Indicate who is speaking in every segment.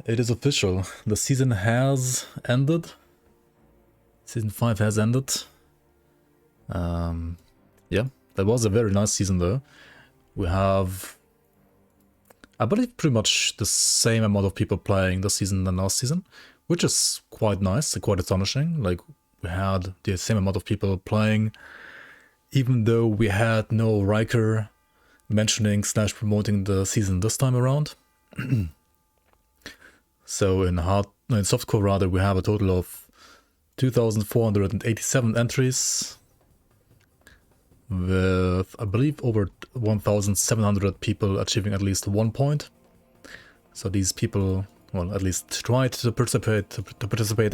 Speaker 1: It is official. The season has ended. Season 5 has ended. Yeah, that was a very nice season though. We have, I believe, pretty much the same amount of people playing this season than last season, which is quite nice and quite astonishing. Like, we had the same amount of people playing, even though we had no Riker mentioning / promoting the season this time around. So in softcore rather, we have a total of 2,487 entries, with I believe over 1,700 people achieving at least 1 point. So these people, well, at least tried to participate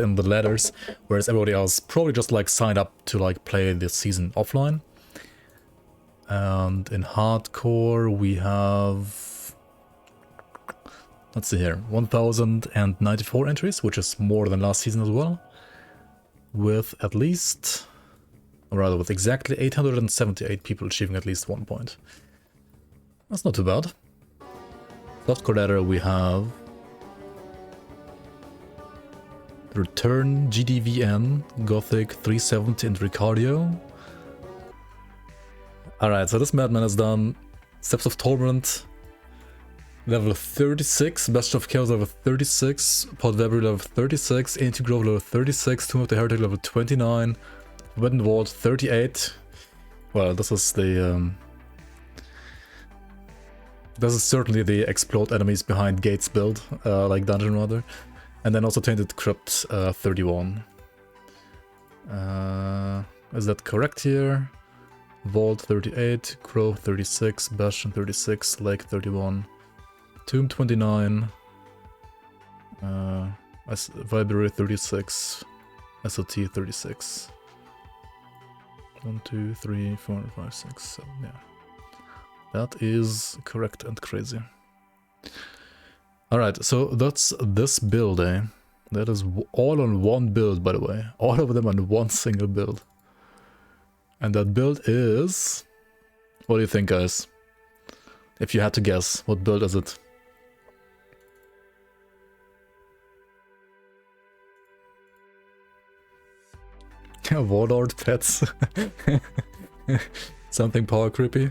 Speaker 1: in the ladders, whereas everybody else probably just like signed up to like play this season offline. And in hardcore we have, let's see here, 1,094 entries, which is more than last season as well, with at least, or rather with exactly 878 people achieving at least 1 point. That's not too bad. Softcore ladder we have ReturnGDVN, Gothic 370 and Ricardio. Alright, so this madman has done Steps of Torment level 36, Best of Chaos level 36, Pod Weber level 36, Ancient Grove level 36, Tomb of the Heretic level 29, Forbidden Vault 38. Well, this is the this is certainly the explode enemies behind gates build, like dungeon rather. And then also Tainted Crypt 31. Is that correct here? Vault 38, Grove 36, Bastion 36, Lake 31, Tomb 29, Vibrary 36, SOT 36. 1, 2, 3, 4, 5, 6, 7, yeah. That is correct and crazy. Alright, so that's this build, eh? That is all on one build, by the way. All of them on one single build. And that build is... What do you think, guys? If you had to guess, what build is it? Warlord pets. Something power creepy.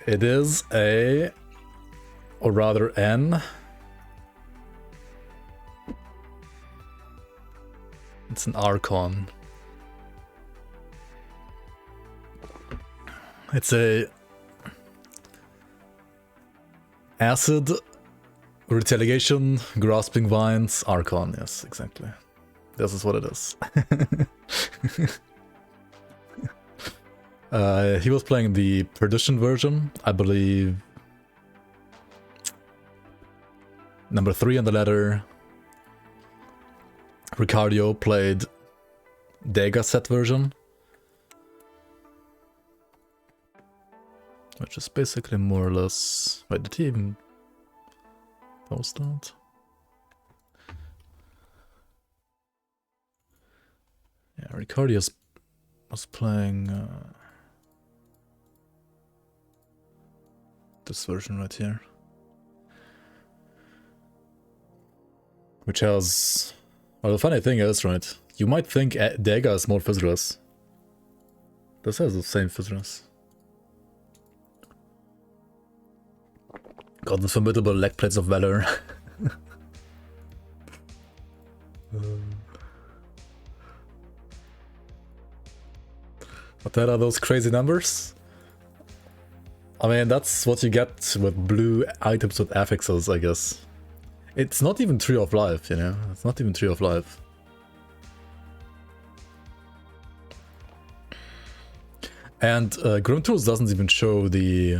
Speaker 1: It is a, or rather an, it's an Archon. It's a acid, retaliation, grasping vines, Archon. Yes, exactly. This is what it is. He was playing the Perdition version, I believe. Number 3 on the ladder. Ricardio played Deaga set version, which is basically more or less... Wait, did he even post that? Yeah, Ricardio was playing this version right here, which has... Well, the funny thing is, right, you might think Deaga is more Fizras. This has the same Fizras. Got the formidable leg plates of valor. What are those crazy numbers? I mean, that's what you get with blue items with affixes, I guess. It's not even Tree of Life, you know? It's not even Tree of Life. And grimtools doesn't even show the...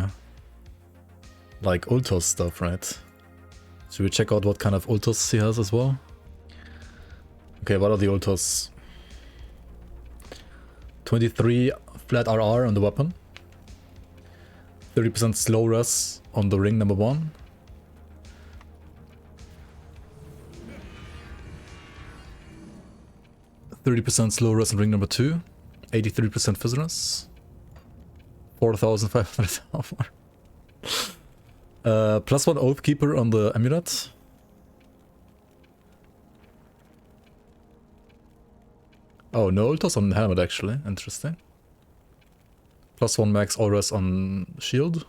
Speaker 1: like, Ultos stuff, right? Should we check out what kind of Ultos he has as well? Okay, what are the Ultos? 23 flat RR on the weapon. 30% slow res on the ring number 1. 30% slow res on ring number 2. 83% fizz res. 4,500 armor. +1 Oathkeeper on the amulet. Oh, no ultos on the helmet actually, interesting. +1 max auras on shield.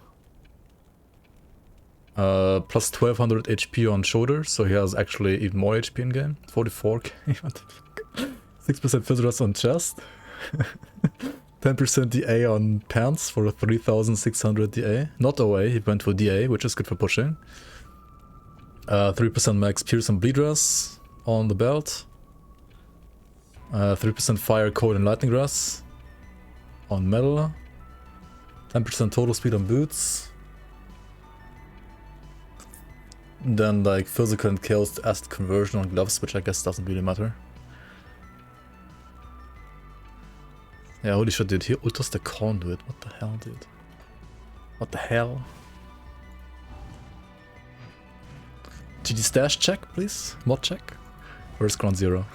Speaker 1: Plus 1200 HP on shoulder, so he has actually even more HP in game. 44k, what the fuck? 6% Fizz on chest. 10% DA on pants for 3600 DA. Not OA, he went for DA, which is good for pushing. 3% max Pierce and Bleed Dress on the belt. 3% Fire, Cold and Lightning Grass on metal. 10% total speed on boots. Then like physical and chaos acid conversion on gloves, which I guess doesn't really matter. Yeah, holy shit, dude, he ultos the Conduit. What the hell, dude? What the hell? GG stash check, please? Mod check? Where's Ground Zero?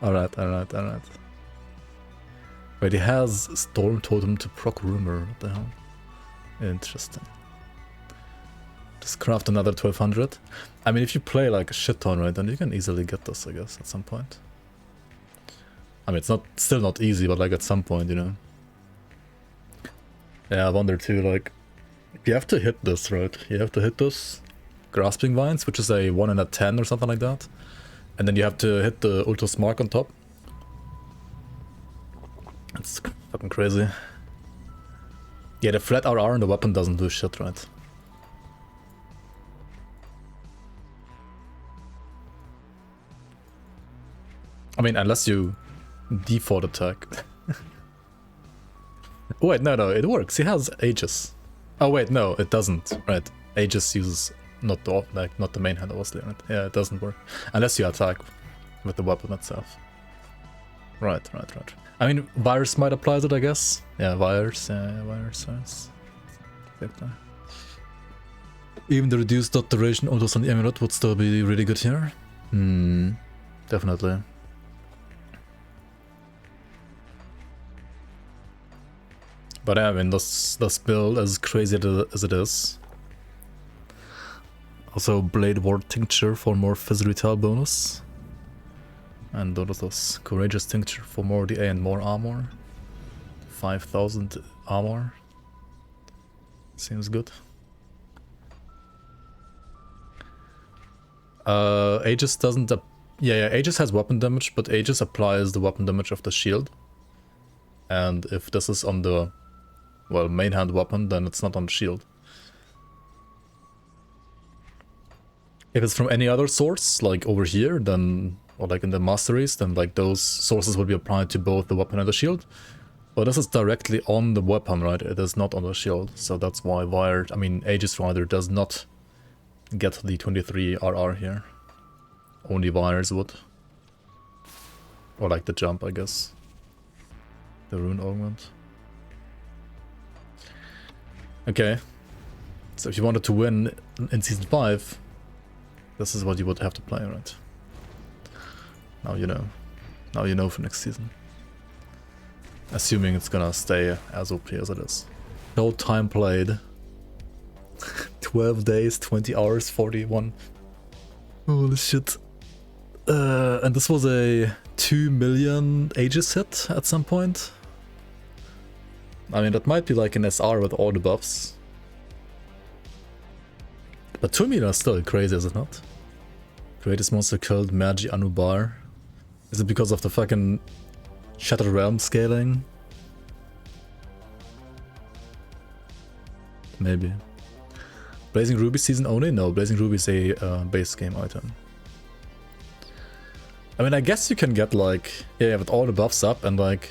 Speaker 1: Alright. Wait, he has Storm Totem to proc Rumor. What the hell? Interesting. Just craft another 1200. I mean, if you play like a shit ton, right, then you can easily get this, I guess, at some point. I mean, it's still not easy, but like at some point, you know. Yeah, I wonder too, like, you have to hit this, right? You have to hit this Grasping Vines, which is a 1 in a 10 or something like that. And then you have to hit the Ultos mark on top. It's fucking crazy. Yeah, the flat RR and the weapon doesn't do shit, right? I mean, unless you default attack. Oh, wait, no, it works. He has Aegis. Oh wait, no, it doesn't. Right, Aegis uses not the main hand, obviously. Right? Yeah, it doesn't work unless you attack with the weapon itself. Right. I mean, Virus might apply to it, I guess. Yeah, Virus. Yes. Even the reduced dot duration autos on the amulet would still be really good here. Definitely. But yeah, I mean, this build, as crazy as it is. Also, Blade Ward Tincture for more Fizz Retail bonus. And those Courageous Tincture for more DA and more armor. 5000 armor. Seems good. Aegis doesn't... Yeah, Aegis has weapon damage, but Aegis applies the weapon damage of the shield. And if this is on the, well, main hand weapon, then it's not on the shield. If it's from any other source, like over here, then, or like in the masteries, then like those sources will be applied to both the weapon and the shield. But this is directly on the weapon, right? It is not on the shield, so that's why Aegis Rider does not get the 23 RR here. Only Wires would. Or like the jump, I guess. The Rune Augment. Okay. So if you wanted to win in Season 5, this is what you would have to play, right? Now you know. Now you know for next season. Assuming it's gonna stay as OP as it is. No time played. 12 days, 20 hours, 41. Holy shit. And this was a 2 million Aegis hit at some point. I mean, that might be like an SR with all the buffs. But 2 million is still crazy, is it not? Greatest monster killed, Mage Anubar. Is it because of the fucking Shattered Realm scaling? Maybe. Blazing Ruby season only? No, Blazing Ruby is a base game item. I mean, I guess you can get like, yeah, with all the buffs up and like,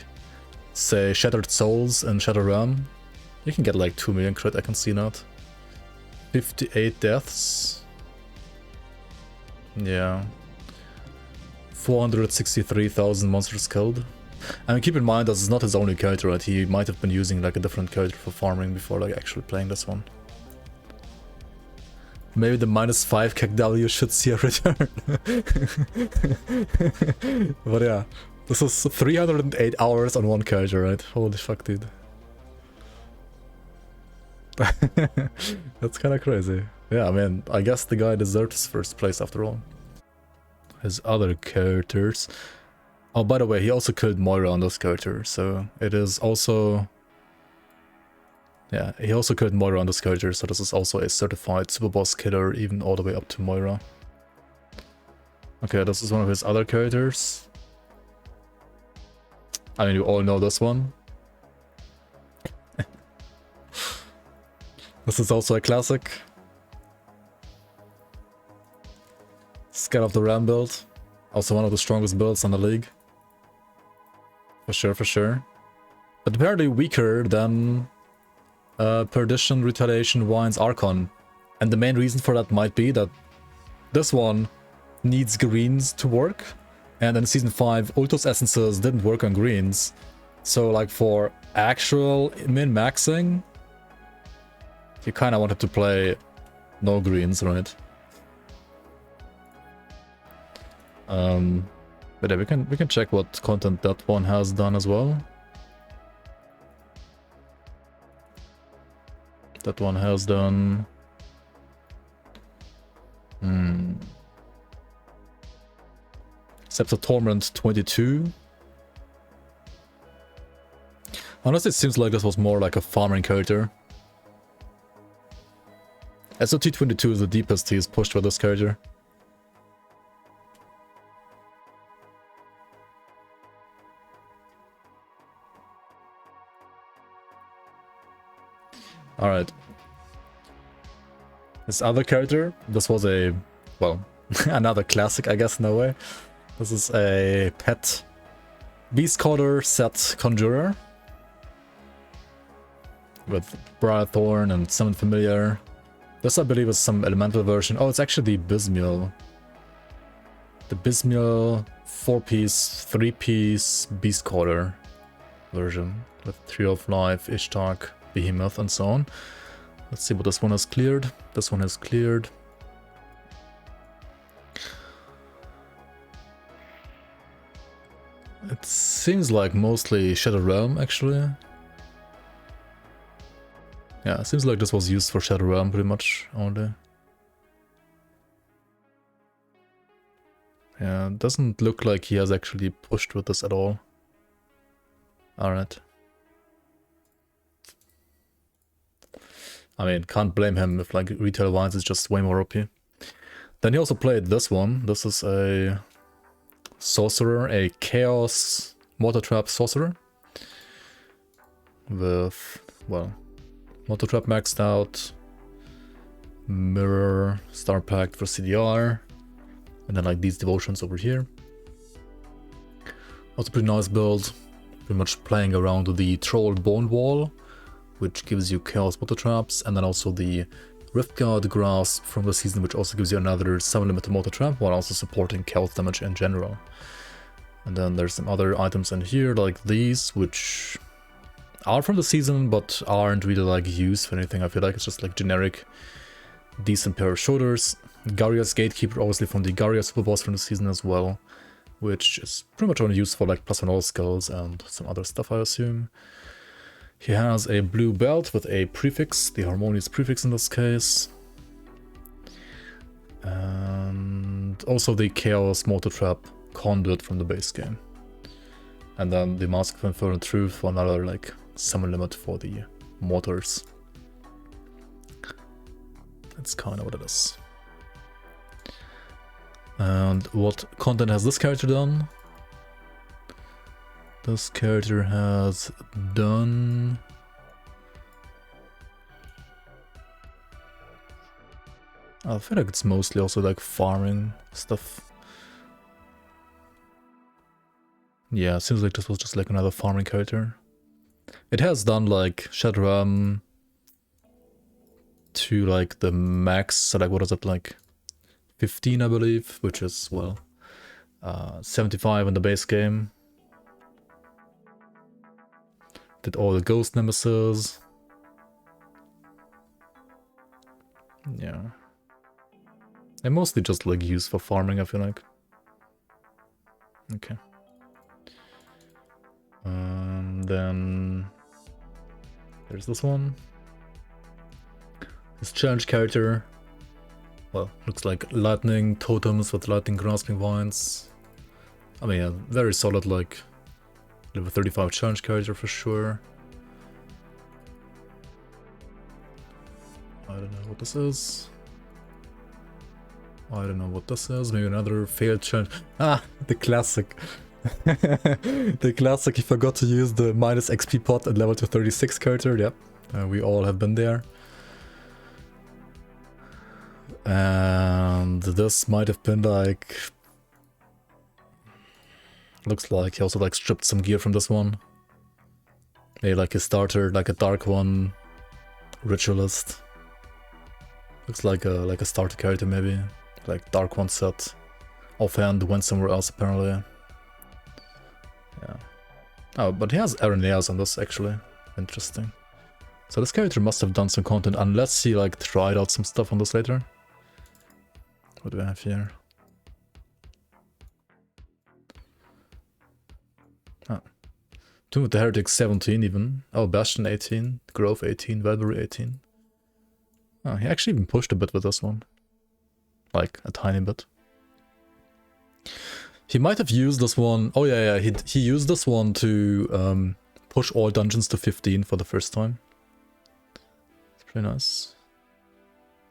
Speaker 1: say, Shattered Souls and Shattered Realm. You can get like 2 million crit, I can see that. 58 deaths. Yeah. 463,000 monsters killed. I mean, keep in mind, this is not his only character, right? He might have been using like a different character for farming before like actually playing this one. Maybe the -5 KW should see a return. But yeah, This is 308 hours on one character, right? Holy fuck, dude. That's kind of crazy. Yeah, I mean, I guess the guy deserves first place after all. His other characters... Oh, by the way, he also killed Moira on this character, so it is also... Yeah, he also killed Moira on this character, so this is also a certified super boss killer, even all the way up to Moira. Okay, this is one of his other characters. I mean, you all know this one. This is also a classic. Scatterrrbrain build. Also one of the strongest builds in the league. For sure, for sure. But apparently weaker than Perdition, Retaliation, Wines, Archon. And the main reason for that might be that this one needs greens to work. And in Season 5, Ultos Essences didn't work on greens. So like for actual min-maxing, you kind of wanted to play no greens, right? But yeah, we can check what content that one has done as well. That one has done... Scepter Torment 22. Honestly, it seems like this was more like a farming character. SOT 22 is the deepest he's pushed with this character. Alright. This other character, this was a, well, another classic, I guess, in a way. This is a pet Beastcaller set Conjurer. With Briarthorn and Summon Familiar. This, I believe, is some elemental version. Oh, it's actually the Bysmiel. The Bysmiel 4-piece, 3-piece Beastcaller version. With 3 of Life, Ishtar, Behemoth, and so on. Let's see what this one has cleared. This one has cleared. It seems like mostly Shadow Realm, actually. Yeah, it seems like this was used for Shadow Realm pretty much only. Yeah, it doesn't look like he has actually pushed with this at all. Alright. I mean, can't blame him if like Retail Wines is just way more OP. Then he also played this one. This is a Sorcerer, a Chaos Mortar Trap Sorcerer. With, well, Mortar Trap maxed out, Mirror, Star Pact for CDR, and then like these devotions over here. Also pretty nice build, pretty much playing around the Trolled Bone Wall, which gives you Chaos Mortar Traps, and then also the Riftguard Grasp from the season, which also gives you another summon limit Mortar Trap, while also supporting Chaos damage in general. And then there's some other items in here, like these, which are from the season, but aren't really like used for anything. I feel like it's just like generic, decent pair of shoulders. Garria's Gatekeeper, obviously from the Garria super boss from the season as well, which is pretty much only used for like +1 all skulls and some other stuff, I assume. He has a blue belt with a prefix, the Harmonious prefix in this case. And also the Chaos Mortar Trap Conduit from the base game. And then the Mask of Infernal Truth for another like summon limit for the mortars. That's kind of what it is. And what content has this character done? This character has done... I feel like it's mostly also like farming stuff. Yeah, it seems like this was just like another farming character. It has done like Shadow to like the max, so like what is it, like 15 I believe, which is, well, 75 in the base game. Did all the Ghost Nemesis. Yeah. And mostly just like used for farming, I feel like. Okay. Then there's this one. His challenge character. Well, looks like lightning totems with lightning grasping vines. I mean, yeah, very solid, like level 35 challenge character for sure. I don't know what this is. I don't know what this is. Maybe another failed challenge. Ah, the classic. The classic. He forgot to use the minus XP pot at level 236 character. Yep, we all have been there. And this might have been like... Looks like he also like stripped some gear from this one. Maybe like a starter, like a dark one. Ritualist. Looks like a starter character maybe. Like dark one set. Offhand went somewhere else apparently. Yeah. Oh, but he has Areneas on this actually. Interesting. So this character must have done some content unless he like tried out some stuff on this later. What do we have here? Ah. Tomb of the Heretic 17 even. Oh, Bastion 18. Grove 18. Valkyrie 18. Oh, he actually even pushed a bit with this one. Like, a tiny bit. He might have used this one... Oh yeah, he used this one to push all dungeons to 15 for the first time. It's pretty nice.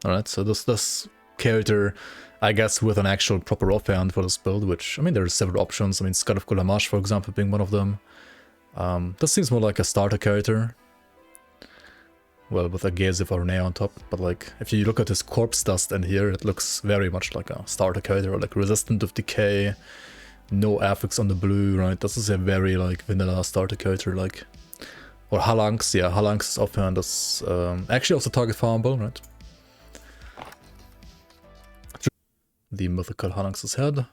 Speaker 1: Alright, so this character, I guess, with an actual proper offhand for this build, which, I mean, there are several options. I mean, Scud of Kulamash, for example, being one of them. This seems more like a starter character. Well, with a Gaze of Arne on top, but like, if you look at his corpse dust in here, it looks very much like a starter character, like resistant of decay, no affix on the blue, right? This is a very like vanilla starter character, like, or Halanx, yeah, Halanx offhand is actually also target farmable, right? The mythical Halanx's head,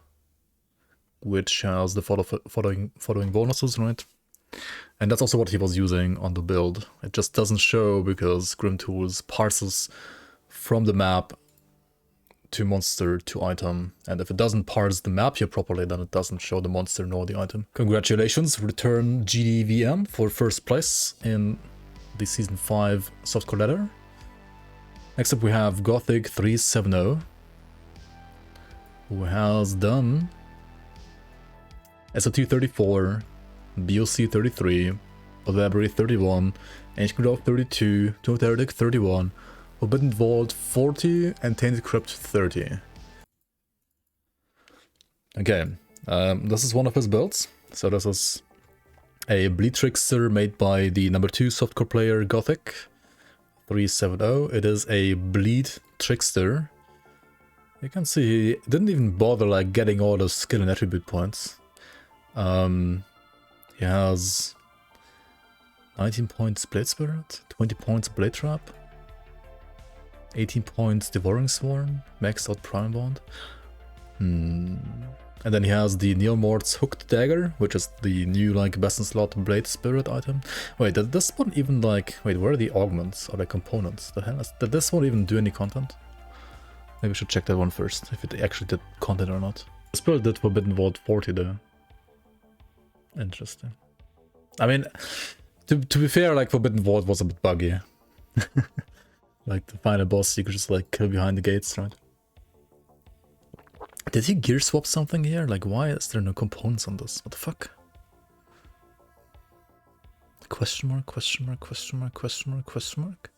Speaker 1: which has the following bonuses, right? And that's also what he was using on the build. It just doesn't show because grimtools parses from the map to monster to item. And if it doesn't parse the map here properly, then it doesn't show the monster nor the item. Congratulations, ReturnGDVN for first place in the Season 5 softcore ladder. Next up we have Gothic370, who has done SOT 34, BOC 33, Library 31, Ancient Grove 32, Tomb of the Heretic 31, Forbidden Vault 40, and Tainted Crypt 30. Okay, this is one of his builds. So this is a Bleed Trickster made by the number 2 softcore player Gothic 370. It is a Bleed Trickster. You can see he didn't even bother like getting all the skill and attribute points. He has 19 points Blade Spirit, 20 points Blade Trap, 18 points Devouring Swarm, maxed out Prime Bond. And then he has the Neomort's Hooked Dagger, which is the new like best in slot Blade Spirit item. Wait, did this one even like... Wait, where are the augments or the components? The hell is... Did this one even do any content? Maybe we should check that one first, if it actually did content or not. This build did Forbidden Vault 40 though. Interesting. I mean, to be fair, like Forbidden Vault was a bit buggy. Like the final boss you could just like kill behind the gates, right? Did he gear swap something here? Like why is there no components on this? What the fuck? Question mark, question mark, question mark, question mark, question mark?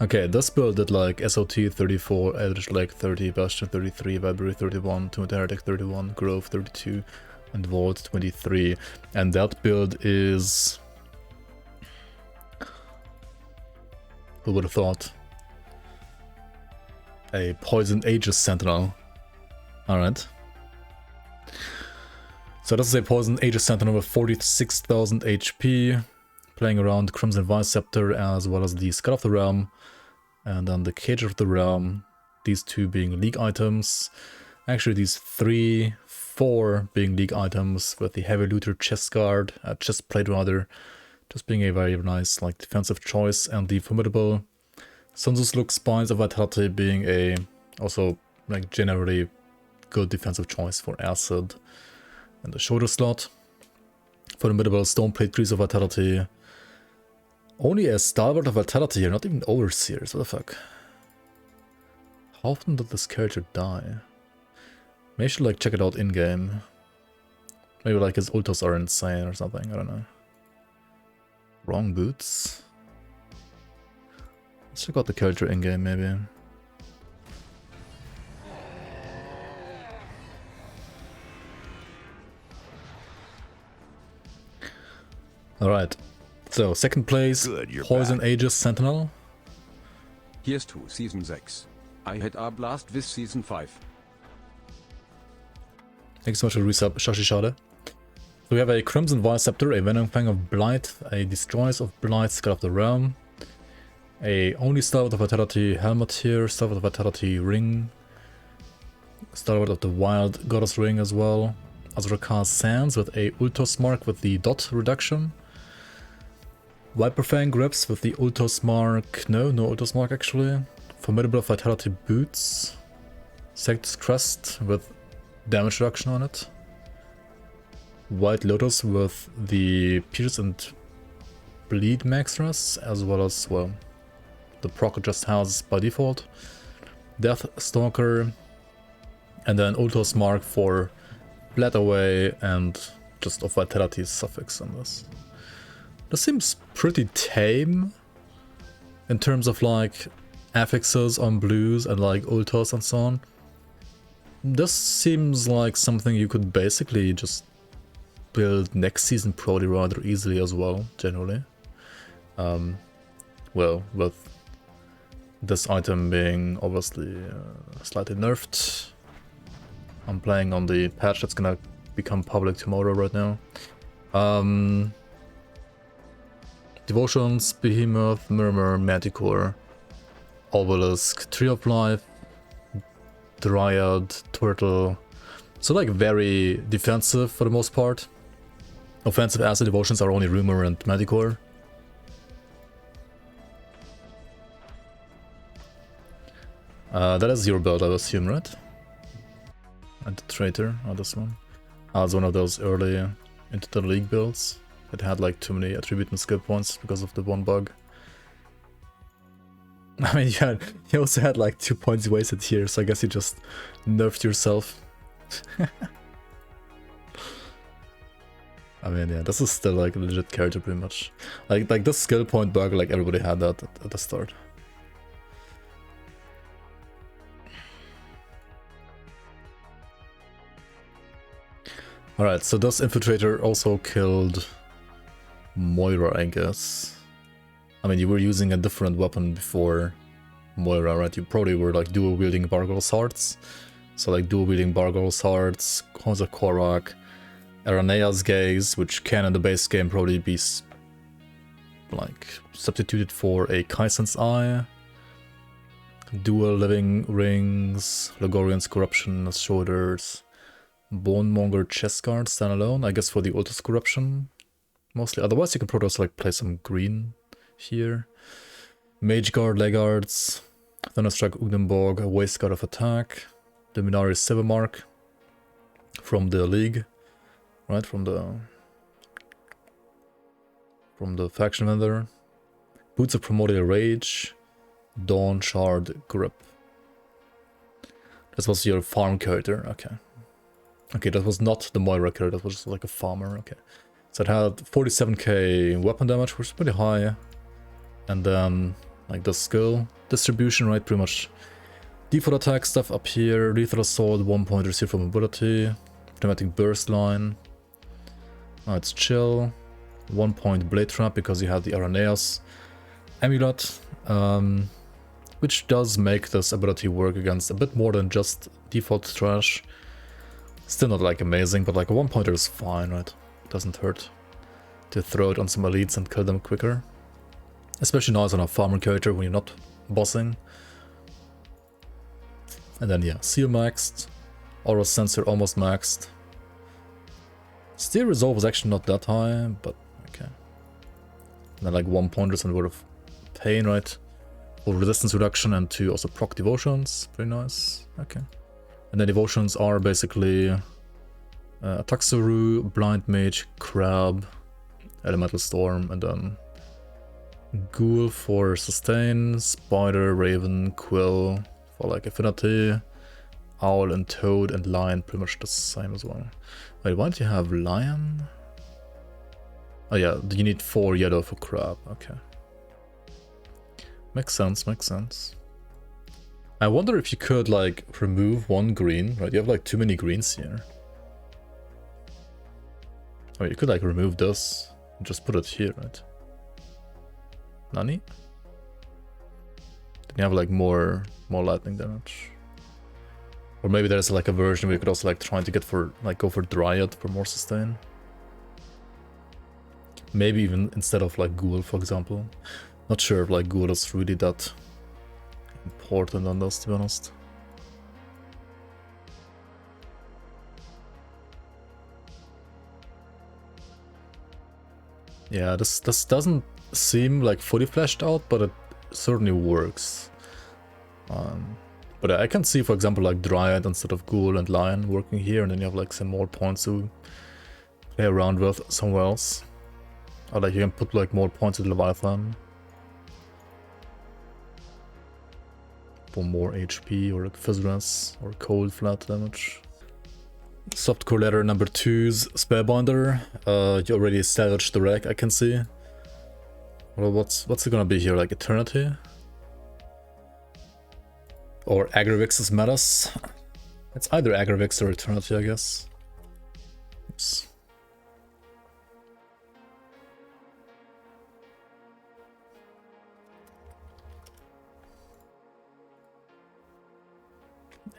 Speaker 1: Okay, this build did like SOT 34, Eldritch Lake 30, Bastion 33, Library 31, Tomb of the Heretic 31, Grove 32, and Vault 23. And that build is... Who would have thought? A Poison Aegis Sentinel. Alright. So this is a Poison Aegis Sentinel with 46,000 HP. Playing around Crimson Vine Scepter as well as the Scud of the Realm. And then the Cage of the Realm. These two being League items. Actually these 4 being League items with the Heavy Looter Chest Guard, Chest Plate rather. Just being a very nice like defensive choice, and the formidable Sunzus Look Spines of Vitality being a also like generally good defensive choice for Acid and the shoulder slot. Formidable Stoneplate, Grease of Vitality. Only a Stalwart of Vitality here, not even Overseers, what the fuck. How often did this character die? Maybe I should like check it out in-game. Maybe like his ultos are insane or something, I don't know. Wrong boots? Let's check out the character in-game maybe. Alright, so second place, Poison Aegis Sentinel.
Speaker 2: Here's to Season 6. I had a blast with Season 5.
Speaker 1: Thanks so much for the resub, Shashishade. So we have a Crimson Viceptor, a Venom Fang of Blight, a Destroyers of Blight, Skull of the Realm, a only Stalwart of Vitality helmet here, Stalwart of Vitality ring, Stalwart of the Wild Goddess ring as well, Azrakar Sands with a Ultos mark with the dot reduction, Viper Fang grips with the Ultos mark, no Ultos mark actually, Formidable Vitality boots, Sectus Crest with damage reduction on it, White Lotus with the Pierce and Bleed Maxras, as well as, well, the proc just has by default, Death Stalker, and then Ultos mark for Bled Away and just of Vitality suffix on this. This seems pretty tame in terms of like affixes on blues and like Ultos and so on. This seems like something you could basically just build next season probably rather easily as well, generally. Well, with this item being obviously slightly nerfed. I'm playing on the patch that's gonna become public tomorrow right now. Devotions, Behemoth, Murmur, Manticore, Obelisk, Tree of Life, Dryad, Turtle. So like very defensive for the most part. Offensive acid devotions are only Rumor and Manticore. That is your build, I assume, right? And the Traitor, this one. It's one of those early into the league builds that had like too many attribute and skill points because of the one bug. I mean, you also had like 2 points wasted here, so I guess you just nerfed yourself. I mean, yeah, this is still like a legit character pretty much. Like this skill point bug, like everybody had that at the start. Alright, so this Infiltrator also killed Moira, I guess. I mean, you were using a different weapon before Moira, right? You probably were like dual-wielding Bargos Hearts. So like dual-wielding Bargos Hearts, Horns of Korok, Aranea's Gaze, which can in the base game probably be like substituted for a Kaisen's Eye. Dual Living Rings, Logorian's Corruption as shoulders. Bonemonger Chest Guard standalone, I guess for the Ultus Corruption mostly. Otherwise you can probably also like play some green here. Mage Guard, Legguards, Thunderstrike Ugnenborg, Waste Guard of Attack, the Minari Silvermark from the League, right? From the faction vendor. Boots of Primordial Rage, Dawn Shard Grip. This was your farm character, okay. Okay, that was not the Moira character, that was just like a farmer, okay. So it had 47k weapon damage, which is pretty high. And then, like the skill distribution, right, pretty much default attack stuff up here, lethal assault, 1 point received from ability, dramatic burst line. It's chill, 1 point blade trap because you have the Araneas amulet, which does make this ability work against a bit more than just default trash. Still not like amazing, but like a 1 pointer is fine, right? It doesn't hurt to throw it on some elites and kill them quicker. Especially now as on a farmer character when you're not bossing. And then yeah, Seal maxed, Aura Sensor almost maxed. Steel Resolve was actually not that high, but okay. And then like 1 pointers and Word of Pain, right? For resistance reduction and to also proc devotions, pretty nice, okay. And then devotions are basically Ataxuru, Blind Mage, Crab, Elemental Storm, and then Ghoul for sustain, Spider, Raven, Quill for like affinity, Owl and Toad, and Lion pretty much the same as well. Wait, why don't you have Lion? Oh yeah, you need 4 yellow for Crab, okay. Makes sense, makes sense. I wonder if you could like remove 1 green, right? You have like too many greens here. Oh, you could like remove this and just put it here, right? Nani? Then you have like more lightning damage. Or maybe there's like a version where you could also like try to get for like go for Dryad for more sustain. Maybe even instead of like Ghoul, for example. Not sure if like Ghoul is really that important on this, to be honest. Yeah, this doesn't seem like fully fleshed out, but it certainly works. But I can see, for example, like Dryad instead of Ghoul and Lion working here, and then you have like some more points to play around with somewhere else. Or like you can put like more points in Leviathan for more HP, or like Fizzress, or cold flat damage. Softcore letter number 2's Spellbinder. You already salvaged the wreck, I can see. Well, what's it gonna be here, like Eternity? Or Agrivix's Metas? It's either Agrivix or Eternity, I guess. Oops.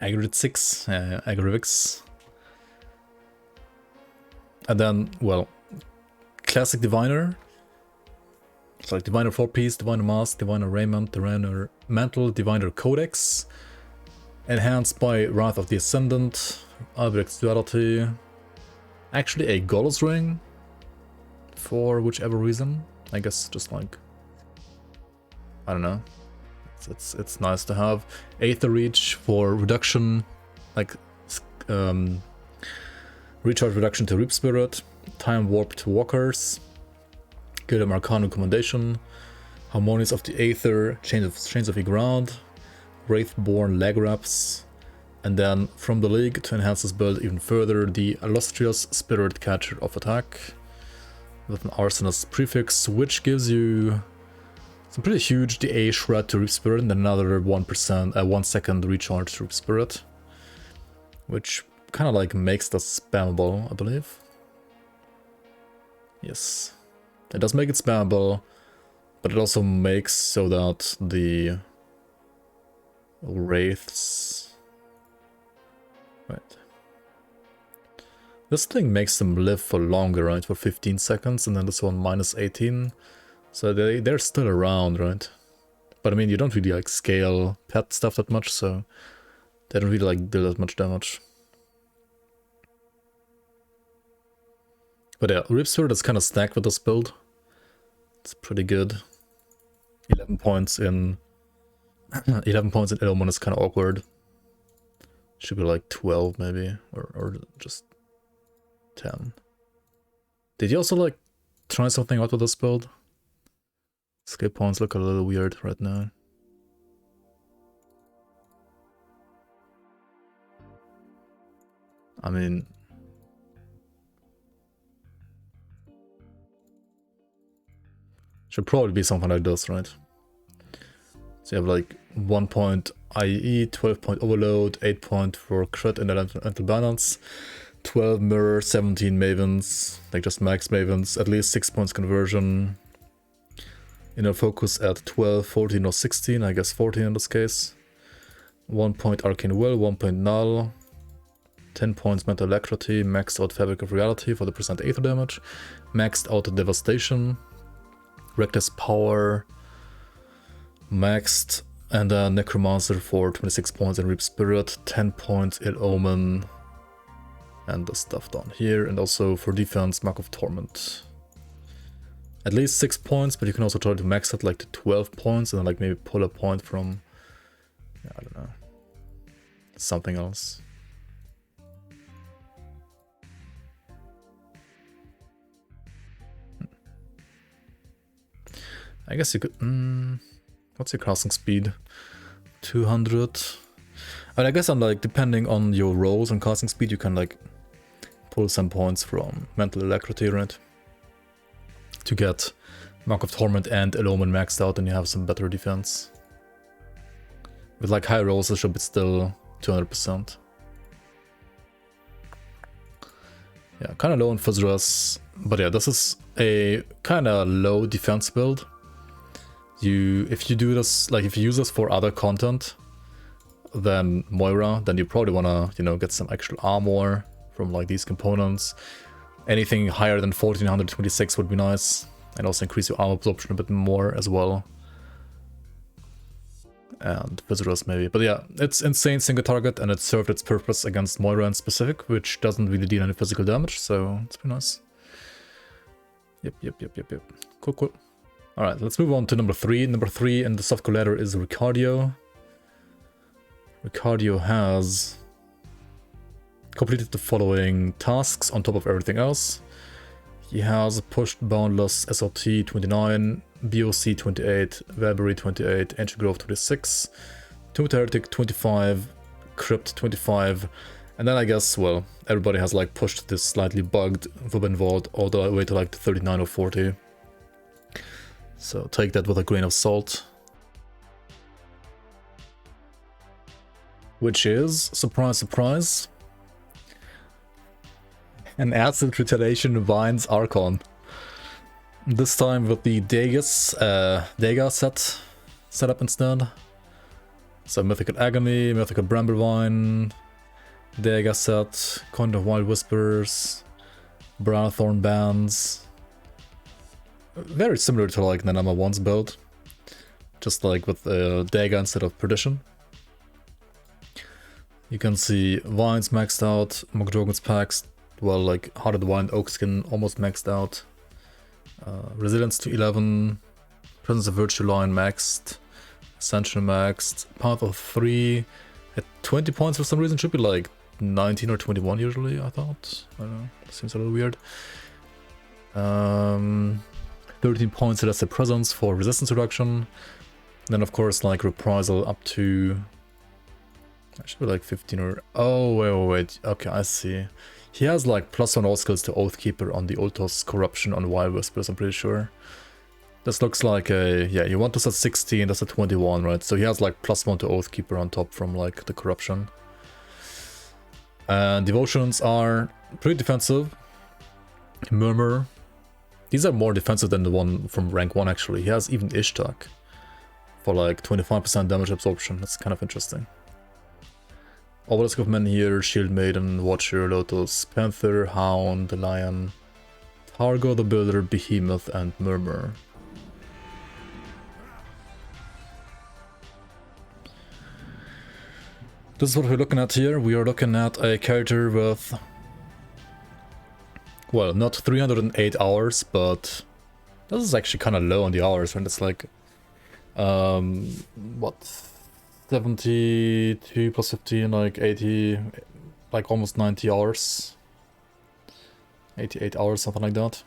Speaker 1: Agrivix, Agrivix. And then, well, Classic Diviner. It's like Diviner 4-piece, Diviner Mask, Diviner Raiment, Diviner Mantle, Diviner Codex. Enhanced by Wrath of the Ascendant, Albrecht's Duality. Actually a Golos Ring. For whichever reason. I guess just like, I don't know. It's nice to have. Aether Reach for reduction, like recharge reduction to Reap Spirit, Time Warp to Walkers, Gilded Arcana Commendation, Harmonies of the Aether, Chains of the Ground, Wraithborn Leg Wraps, and then from the League to enhance this build even further, the Illustrious Spirit Catcher of Attack with an Arsonist prefix, which gives you some pretty huge DA Shred to Reap Spirit and another 1 second recharge to Reap Spirit, which kind of like makes this spammable, I believe. Yes, it does make it spammable, but it also makes so that the Wraiths... Right. This thing makes them live for longer, right? For 15 seconds, and then this one minus 18. So they're still around, right? But I mean, you don't really like scale pet stuff that much, so they don't really like deal that much damage. But yeah, Reap Spirit is kind of stacked with this build. It's pretty good. 11 points in 11 points in Element is kind of awkward. Should be like 12 maybe, or just 10. Did you also like try something out with this build? Escape points look a little weird right now. I mean, should probably be something like this, right? So you have like 1 point IE, 12 point Overload, 8 point for crit and elemental balance, 12 mirror, 17 mavens, like just max mavens, at least 6 points conversion. Inner focus at 12, 14 or 16, I guess 14 in this case. 1 point arcane will, 1 point null, 10 points mental alacrity, maxed out fabric of reality for the percent aether damage, maxed out devastation, reckless power, maxed, and a necromancer for 26 points and reap spirit, 10 points ill omen, and the stuff down here, and also for defense mark of torment. At least 6 points, but you can also try to max it like to 12 points and then like maybe pull a point from, yeah, I don't know, something else. I guess you could... what's your casting speed? 200. And I guess like depending on your rolls and casting speed, you can like pull some points from Mental Alacrity, right? To get Mark of Torment and Eloman maxed out, and you have some better defense. With like high rolls, it should be still 200%. Yeah, kind of low on Fizz, but yeah, this is a kind of low defense build. If you do this, like if you use this for other content than Moira, then you probably wanna, you know, get some actual armor from like these components. Anything higher than 1426 would be nice, and also increase your armor absorption a bit more as well. And Visitors maybe, but yeah, it's insane single target, and it served its purpose against Moira in specific, which doesn't really deal any physical damage, so it's pretty nice. Yep. Cool. Alright, let's move on to number 3. Number 3 in the softcore ladder is Ricardio. Ricardio has completed the following tasks on top of everything else. He has pushed Boundless SLT 29, BOC 28, Weabery 28, Ancient Grove 26, Tomb Heretic 25, Crypt 25, and then I guess, well, everybody has like pushed this slightly bugged Forbidden Vault all the way to like 39 or 40. So take that with a grain of salt. Which is, surprise, surprise, an Acid Retaliation Vines Archon. This time with the Deaga set up instead. So Mythical Agony, Mythical Bramblevine, Deaga set, Coin of Wild Whispers, Brownthorn Bands. Very similar to like the number 1's build. Just like with Deaga instead of Perdition. You can see Vines maxed out, Mokjogun's packs, well, like Hearted Wine, Oakskin almost maxed out. Resilience to 11, Presence of Virtue Line maxed, Ascension maxed, Path of 3 at 20 points for some reason, should be like 19 or 21 usually, I thought. I don't know, seems a little weird. 13 points Celestial Presence for resistance reduction. Then of course like Reprisal up to... I should be like 15 or... Oh, wait. Okay, I see. He has like +1 all skills to Oathkeeper on the Ultos Corruption on Wild Whispers, I'm pretty sure. This looks like a... Yeah, you want this at 16, that's at 21, right? So he has like +1 to Oathkeeper on top from like the Corruption. And Devotions are pretty defensive. Murmur. These are more defensive than the one from rank 1 actually. He has even Ishtak for like 25% damage absorption. That's kind of interesting. Obelisk of Men here, Shield Maiden, Watcher, Lotus, Panther, Hound, Lion, Targo the Builder, Behemoth, and Murmur. This is what we're looking at here. We are looking at a character with, well, not 308 hours, but this is actually kind of low on the hours, and it's like, what? 72 plus 15, like 80, like almost 90 hours. 88 hours, something like that.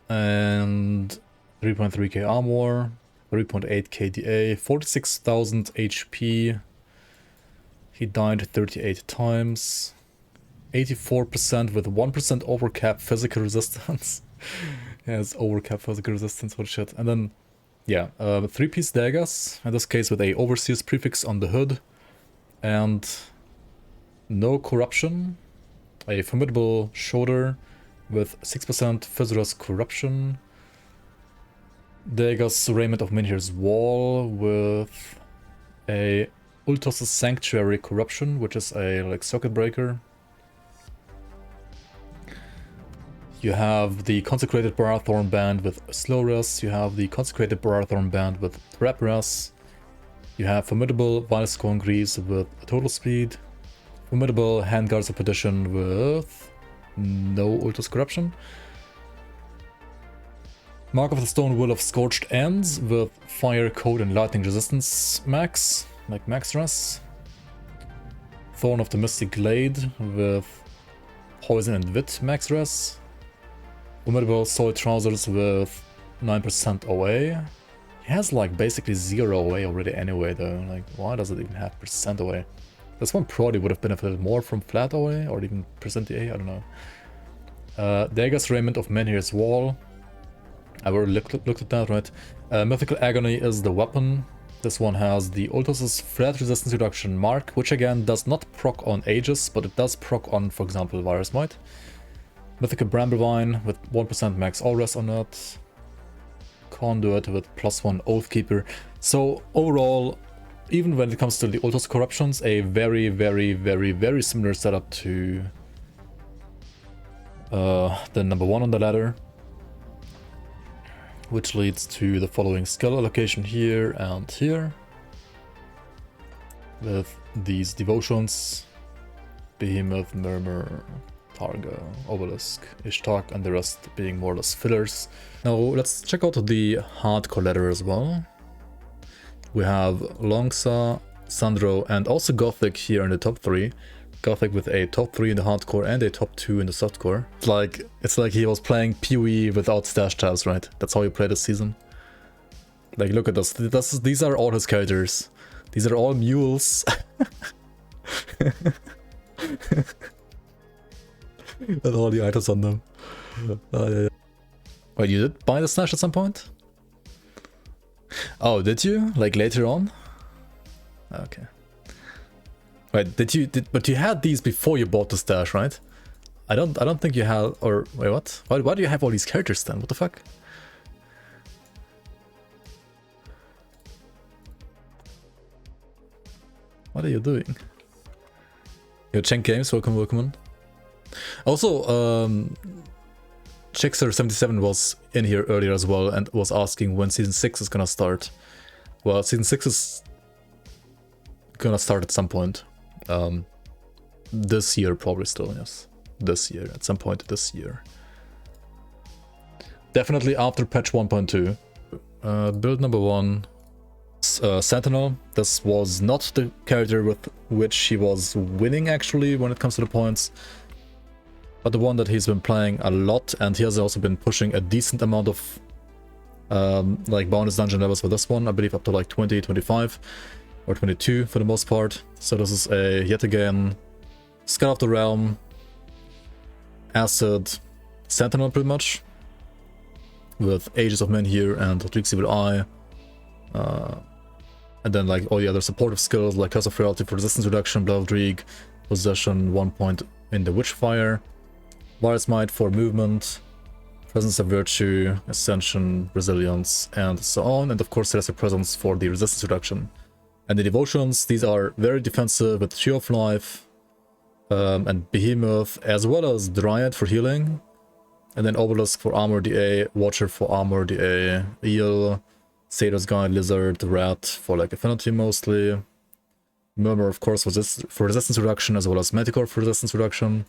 Speaker 1: And 3.3k armor, 3.8k DA, 46,000 HP. He died 38 times. 84% with 1% overcap physical resistance. He has overcap physical resistance, what shit. And then, yeah, 3-piece daggers, in this case with a Overseer's prefix on the hood, and no corruption, a formidable shoulder with 6% Fizra's corruption, Deaga's Raiment of Menhir's Wall with a Ultos' Sanctuary corruption, which is a like circuit breaker. You have the Consecrated Barathorn Band with Slow Res, you have the Consecrated Barathorn Band with Trap Res, you have Formidable Violence Scorn Grease with Total Speed, Formidable Handguards of Perdition with no Ultos Corruption, Mark of the Stone Will of Scorched Ends with Fire, Cold, and Lightning Resistance max, like max res, Thorn of the Mystic Glade with Poison and Wit max res, Formidable solid trousers with 9% away. He has like basically 0 away already anyway though. Like why does it even have percent away? This one probably would have benefited more from flat away or even percent DA, I don't know. Deaga's Raiment of Menhir's Wall. I already looked at that, right? Mythical Agony is the weapon. This one has the Ultus's Flat Resistance Reduction mark, which again does not proc on Aegis, but it does proc on, for example, Virus Might. Mythical Bramblevine with 1% max all rest on it. Conduit with +1 Oathkeeper. So overall, even when it comes to the Ultus Corruptions, a very, very, very, very similar setup to the number 1 on the ladder. Which leads to the following skill allocation here and here. With these devotions, Behemoth, Murmur, Targa, Obelisk, Ishtak, and the rest being more or less fillers. Now let's check out the hardcore ladder as well. We have Longca, Sandro, and also Gothic here in the top 3. Gothic with a top 3 in the hardcore and a top 2 in the softcore. It's like he was playing PoE without stash tabs, right? That's how you play this season. Like, look at this. These are all his characters. These are all mules. And all the items on them. Yeah. Wait, you did buy the stash at some point? Oh, did you? Like later on? Okay. Wait, but you had these before you bought the stash, right? I don't think you had, or wait, what? Why do you have all these characters then? What the fuck? What are you doing? Yo, Chen Games, welcome on. Also, Trickster77 was in here earlier as well and was asking when Season 6 is gonna start. Well, Season 6 is gonna start at some point. This year probably still, yes. This year, at some point this year. Definitely after patch 1.2. Build number 1. Sentinel. This was not the character with which he was winning actually when it comes to the points. But the one that he's been playing a lot, and he has also been pushing a decent amount of like bonus dungeon levels for this one. I believe up to like 20, 25. Or 22 for the most part. So this is a, yet again, Scout of the Realm, Acid, Sentinel pretty much. With Ages of Men here and Otrix Evil Eye. And then like all the other supportive skills like Curse of Frailty for resistance reduction, Blood of Dreeg, Possession, 1 point in the Witchfire, Virus Might for movement, Presence of Virtue, Ascension, Resilience, and so on. And of course Celestial Presence for the resistance reduction. And the devotions, these are very defensive with Tree of Life and Behemoth, as well as Dryad for healing. And then Obelisk for armor DA, Watcher for armor DA, Eel, Satyrs Guide, Lizard, Rat for like affinity mostly. Murmur, of course, for resistance reduction, as well as Manticore for resistance reduction.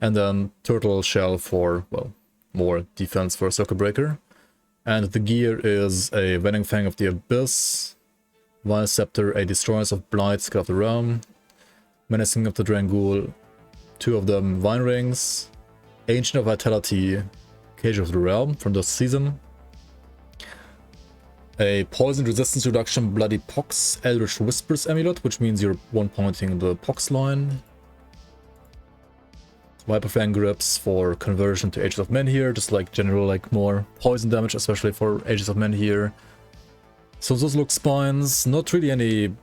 Speaker 1: And then Turtle Shell for, well, more defense for Circle Breaker. And the gear is a Venom Fang of the Abyss, Vile Scepter, a Destroyers of Blight, Scout of the Realm, Menacing of the Drangul, 2 of them Vine Rings, Ancient of Vitality, Cage of the Realm from this season, a Poison Resistance Reduction, Bloody Pox, Eldritch Whispers Amulet, which means you're one-pointing the Pox line, Viper Fang Grips for conversion to Ages of Men here, just like general like more poison damage, especially for Ages of Men here. So those look spines, not really any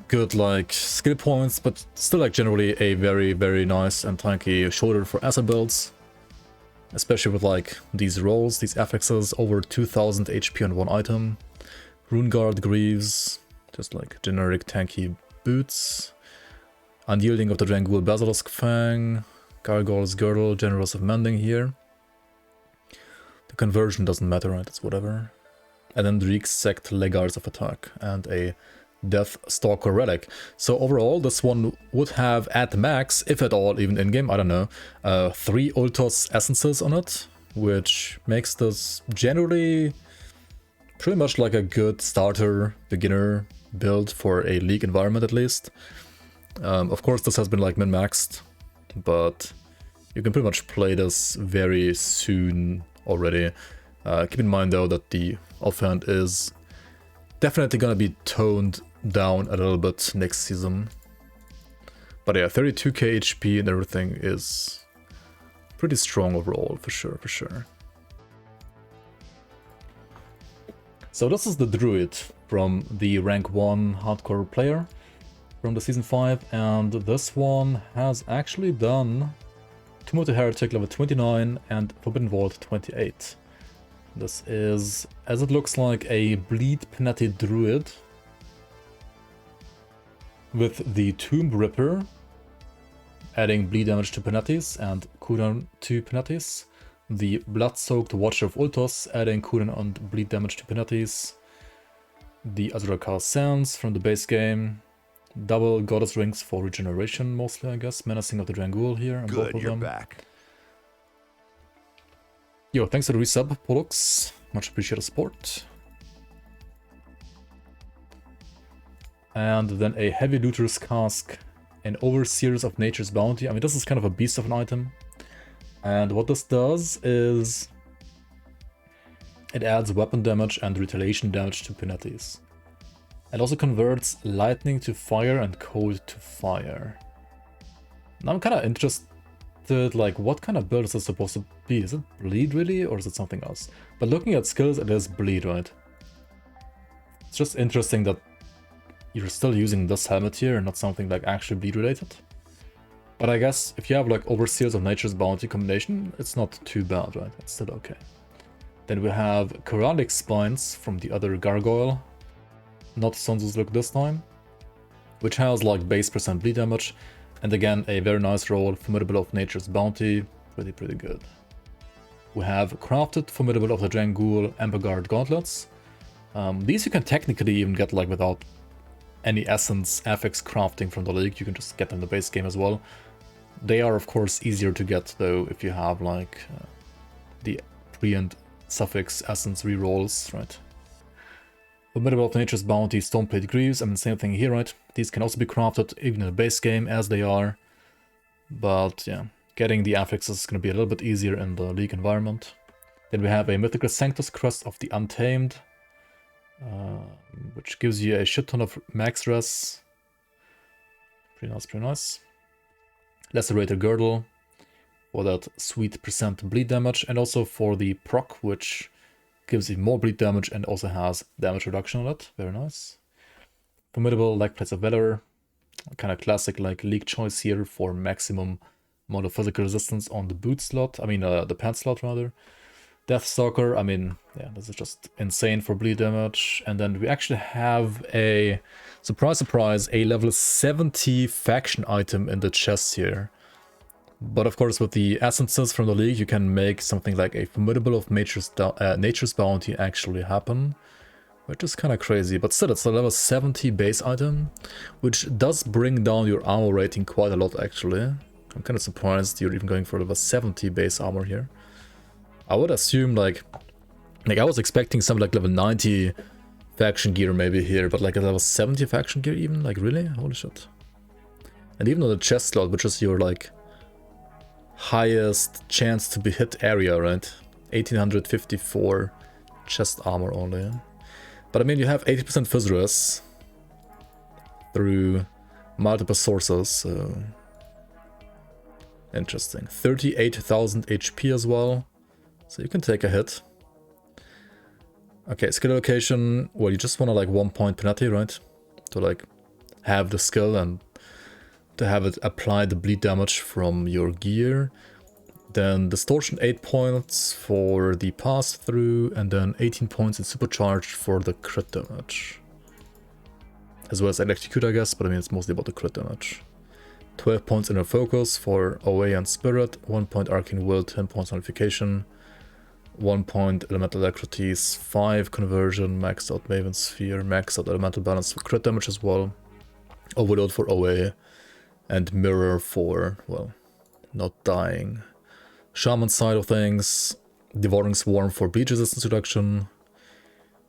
Speaker 1: good like skill points, but still like generally a very, very nice and tanky shoulder for acid builds. Especially with like these rolls, these affixes, over 2000 HP on one item. Runeguard Greaves, just like generic tanky boots. Unyielding of the Drangul Basilisk Fang. Gargoyle's Girdle, Generous of Mending here. The conversion doesn't matter, right? It's whatever. And then Reek's Sect Legards of Attack and a Death Stalker Relic. So overall, this one would have at max, if at all, even in-game, I don't know, 3 Ultos Essences on it, which makes this generally pretty much like a good starter, beginner build for a League environment at least. Of course, this has been like min-maxed, but you can pretty much play this very soon already. Keep in mind though that the offhand is definitely gonna be toned down a little bit next season. But yeah, 32k HP and everything is pretty strong overall, for sure, for sure. So this is the Druid from the rank 1 hardcore player from the season 5, and this one has actually done Tomb Heretic level 29 and Forbidden Vault 28. This is, as it looks like, a Bleed Panetti Druid with the Tomb Ripper, adding bleed damage to Panettis and cooldown to Panettis. The Blood-Soaked Watcher of Ultos, adding cooldown and bleed damage to Panettis. The Azura Sands from the base game. Double Goddess Rings for regeneration, mostly, I guess. Menacing of the Drangul here. And
Speaker 3: Good,
Speaker 1: both of
Speaker 3: you're
Speaker 1: them.
Speaker 3: back.
Speaker 1: Yo, thanks for the resub, Pollux. Much appreciated support. And then a Heavy Looter's Cask, an Overseers of Nature's Bounty. I mean, this is kind of a beast of an item. And what this does is it adds weapon damage and retaliation damage to Panettis. It also converts lightning to fire and cold to fire. Now I'm kind of interested, like, what kind of build is this supposed to be? Is it bleed really, or is it something else? But looking at skills, it is bleed, right? It's just interesting that you're still using this helmet here and not something like actually bleed related. But I guess if you have like Overseers of Nature's Bounty combination, it's not too bad, right? It's still okay. Then we have Corallic Spines from the other Gargoyle, not Sonzu's look this time, which has like base % bleed damage, and again a very nice roll, Formidable of Nature's Bounty, pretty good. We have Crafted Formidable of the Drangul Amberguard Gauntlets. These you can technically even get like without any Essence affix crafting from the league, you can just get them in the base game as well. They are of course easier to get though if you have like the pre and suffix Essence rerolls, right? Formidable of Nature's Bounty, Stoneplate Greaves, I mean same thing here, right? These can also be crafted even in the base game as they are. But yeah, getting the affixes is going to be a little bit easier in the league environment. Then we have a Mythical Sanctus Crest of the Untamed, which gives you a shit ton of max res. Pretty nice, pretty nice. Lacerator Girdle for that sweet % bleed damage, and also for the proc, which gives you more bleed damage and also has damage reduction on it. Very nice. Formidable Like Plates of Valor, kind of classic like league choice here for maximum amount of physical resistance on the boot slot. I mean the pant slot rather. Deathstalker, I mean, yeah, this is just insane for bleed damage. And then we actually have a, surprise, surprise, a level 70 faction item in the chest here. But of course, with the essences from the league, you can make something like a Formidable of Nature's Bounty actually happen, which is kind of crazy. But still, it's a level 70 base item, which does bring down your armor rating quite a lot, actually. I'm kind of surprised you're even going for level 70 base armor here. I would assume like I was expecting some like level 90 faction gear maybe here, but like a level 70 faction gear even, like really? Holy shit. And even on the chest slot, which is your like highest chance to be hit area, right? 1854 chest armor only. But I mean, you have 80% phys res through multiple sources, so interesting. 38,000 HP as well. So you can take a hit. Okay, skill allocation. Well, you just want to like 1 point Panetti, right? To like have the skill and to have it apply the bleed damage from your gear. Then Distortion 8 points for the pass through, and then 18 points in Supercharged for the crit damage. As well as Electrocute, I guess, but I mean it's mostly about the crit damage. 12 points Inner Focus for OA and Spirit, 1 point Arcane Will, 10 points Nullification. 1 point Elemental Expertise, 5 Conversion, maxed out Maven Sphere, maxed out Elemental Balance for crit damage as well, Overload for OA, and Mirror for, well, not dying. Shaman side of things, Devouring Swarm for bleed resistance reduction,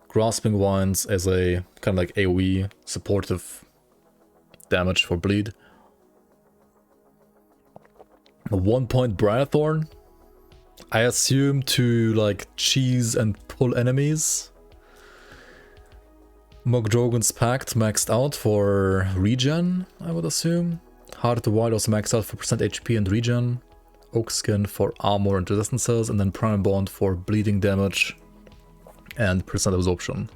Speaker 1: Grasping Winds as a kind of like AoE supportive damage for bleed. A 1 point Briarthorn I assume to like cheese and pull enemies. Mogdrogon's Pact maxed out for regen, I would assume. Heart of the Wild also maxed out for % HP and regen. Oak Skin for armor and resistances, and then Primal Bond for bleeding damage and % absorption.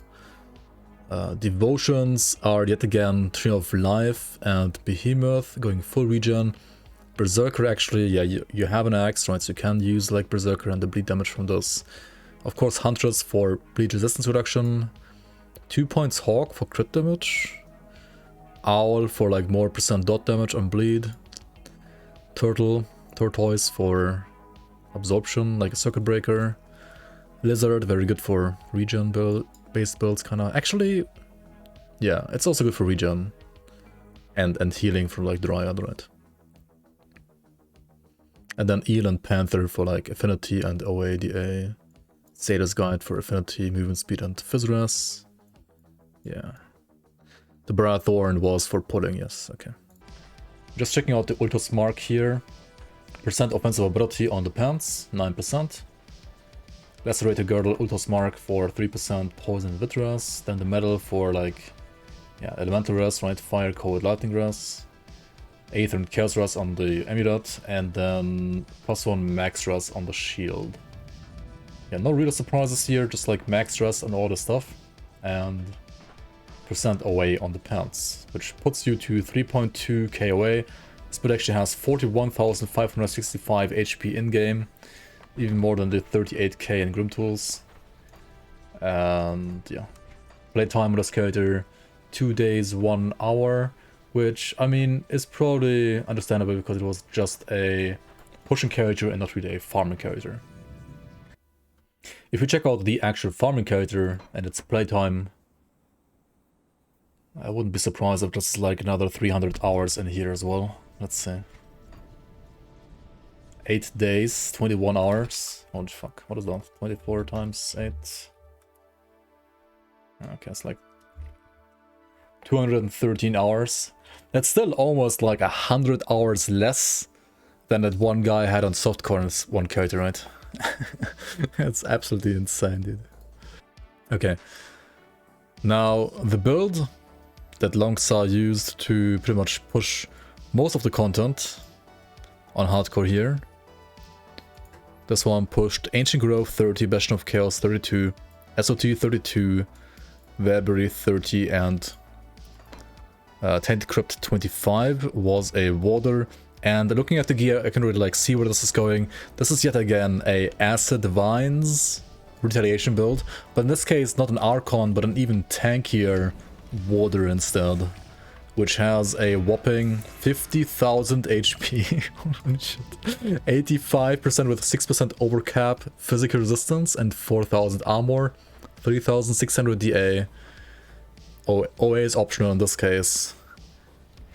Speaker 1: Devotions are yet again Tree of Life and Behemoth going full regen. Berserker actually, yeah, you have an axe, right, so you can use like Berserker and the bleed damage from this. Of course, Huntress for bleed resistance reduction. 2 points Hawk for crit damage. Owl for like more % dot damage on bleed. Tortoise for absorption, like a circuit breaker. Lizard, very good for regen based builds, kinda. Actually, yeah, it's also good for regen. And healing from like Dryad, right? And then Eel and Panther for like affinity and OADA. Zeta's Guide for affinity, movement speed, and Physres. Yeah. The Brathorn was for pulling, yes, okay. Just checking out the Ultus mark here. % offensive ability on the pants, 9%. Lacerated Girdle Ultus mark for 3% poison vitreous. Then the medal for like, yeah, elemental rest, right? Fire, cold, lightning rest. Aether and chaos rest on the amulet. And then +1 max rest on the shield. Yeah, no real surprises here, just like max rest and all the stuff. And % away on the pants, which puts you to 3.2 KOA. This build actually has 41,565 HP in-game, even more than the 38k in grimtools. And yeah, playtime with this character 2 days, 1 hour, which I mean is probably understandable because it was just a pushing character and not really a farming character. If we check out the actual farming character and its playtime, I wouldn't be surprised if there's like another 300 hours in here as well. Let's see. 8 days, 21 hours. Oh fuck, what is that? 24 times 8. Okay, it's like 213 hours. That's still almost like 100 hours less than that one guy had on softcore in one character, right? That's absolutely insane, dude. Okay. Now, the build that Longca used to pretty much push most of the content on hardcore here. This one pushed Ancient Grove 30, Bastion of Chaos 32, SOT 32, Verbery 30, and Tainted Crypt 25 was a Warder. And looking at the gear, I can really like see where this is going. This is yet again a Acid Vines Retaliation build, but in this case not an Archon, but an even tankier Warder instead, which has a whopping 50,000 HP. Holy shit. 85% with 6% overcap, physical resistance, and 4,000 armor, 3,600 DA. OA is optional in this case.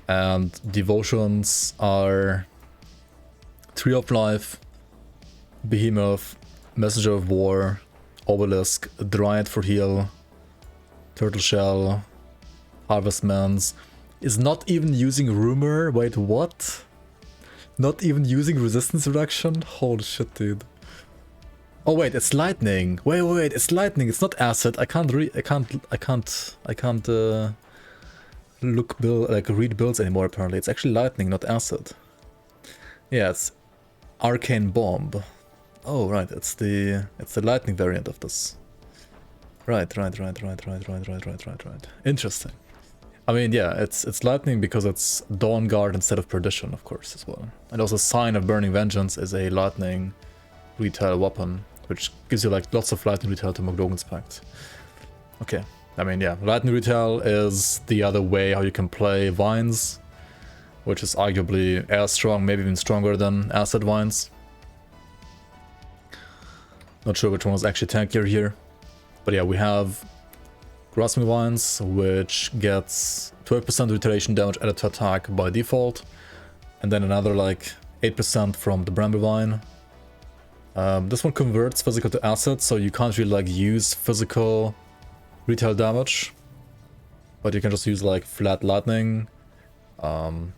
Speaker 1: And devotions are Tree of Life, Behemoth, Messenger of War, Obelisk, Dryad for heal, Turtle Shell, Harvestman's. Is not even using Rumor. Wait, what? Not even using resistance reduction? Holy shit, dude. Oh wait, it's lightning. Wait, it's lightning. It's not acid. I can't read builds anymore apparently. It's actually lightning, not acid. Yeah, it's Arcane Bomb. Oh right, it's the lightning variant of this. Right. Interesting. I mean, yeah, it's lightning because it's Dawn Guard instead of Perdition, of course, as well. And also Sign of Burning Vengeance is a lightning retail weapon, which gives you like lots of lightning retail to Mogdrogon's Pact. Okay, I mean, yeah, lightning retail is the other way how you can play Vines, which is arguably as strong, maybe even stronger than Acid Vines. Not sure which one was actually tankier here. But yeah, we have Grasping Vines, which gets 12% retaliation damage added to attack by default. And then another like 8% from the Bramble Vine. This one converts physical to acid, so you can't really like use physical retail damage. But you can just use like flat lightning. And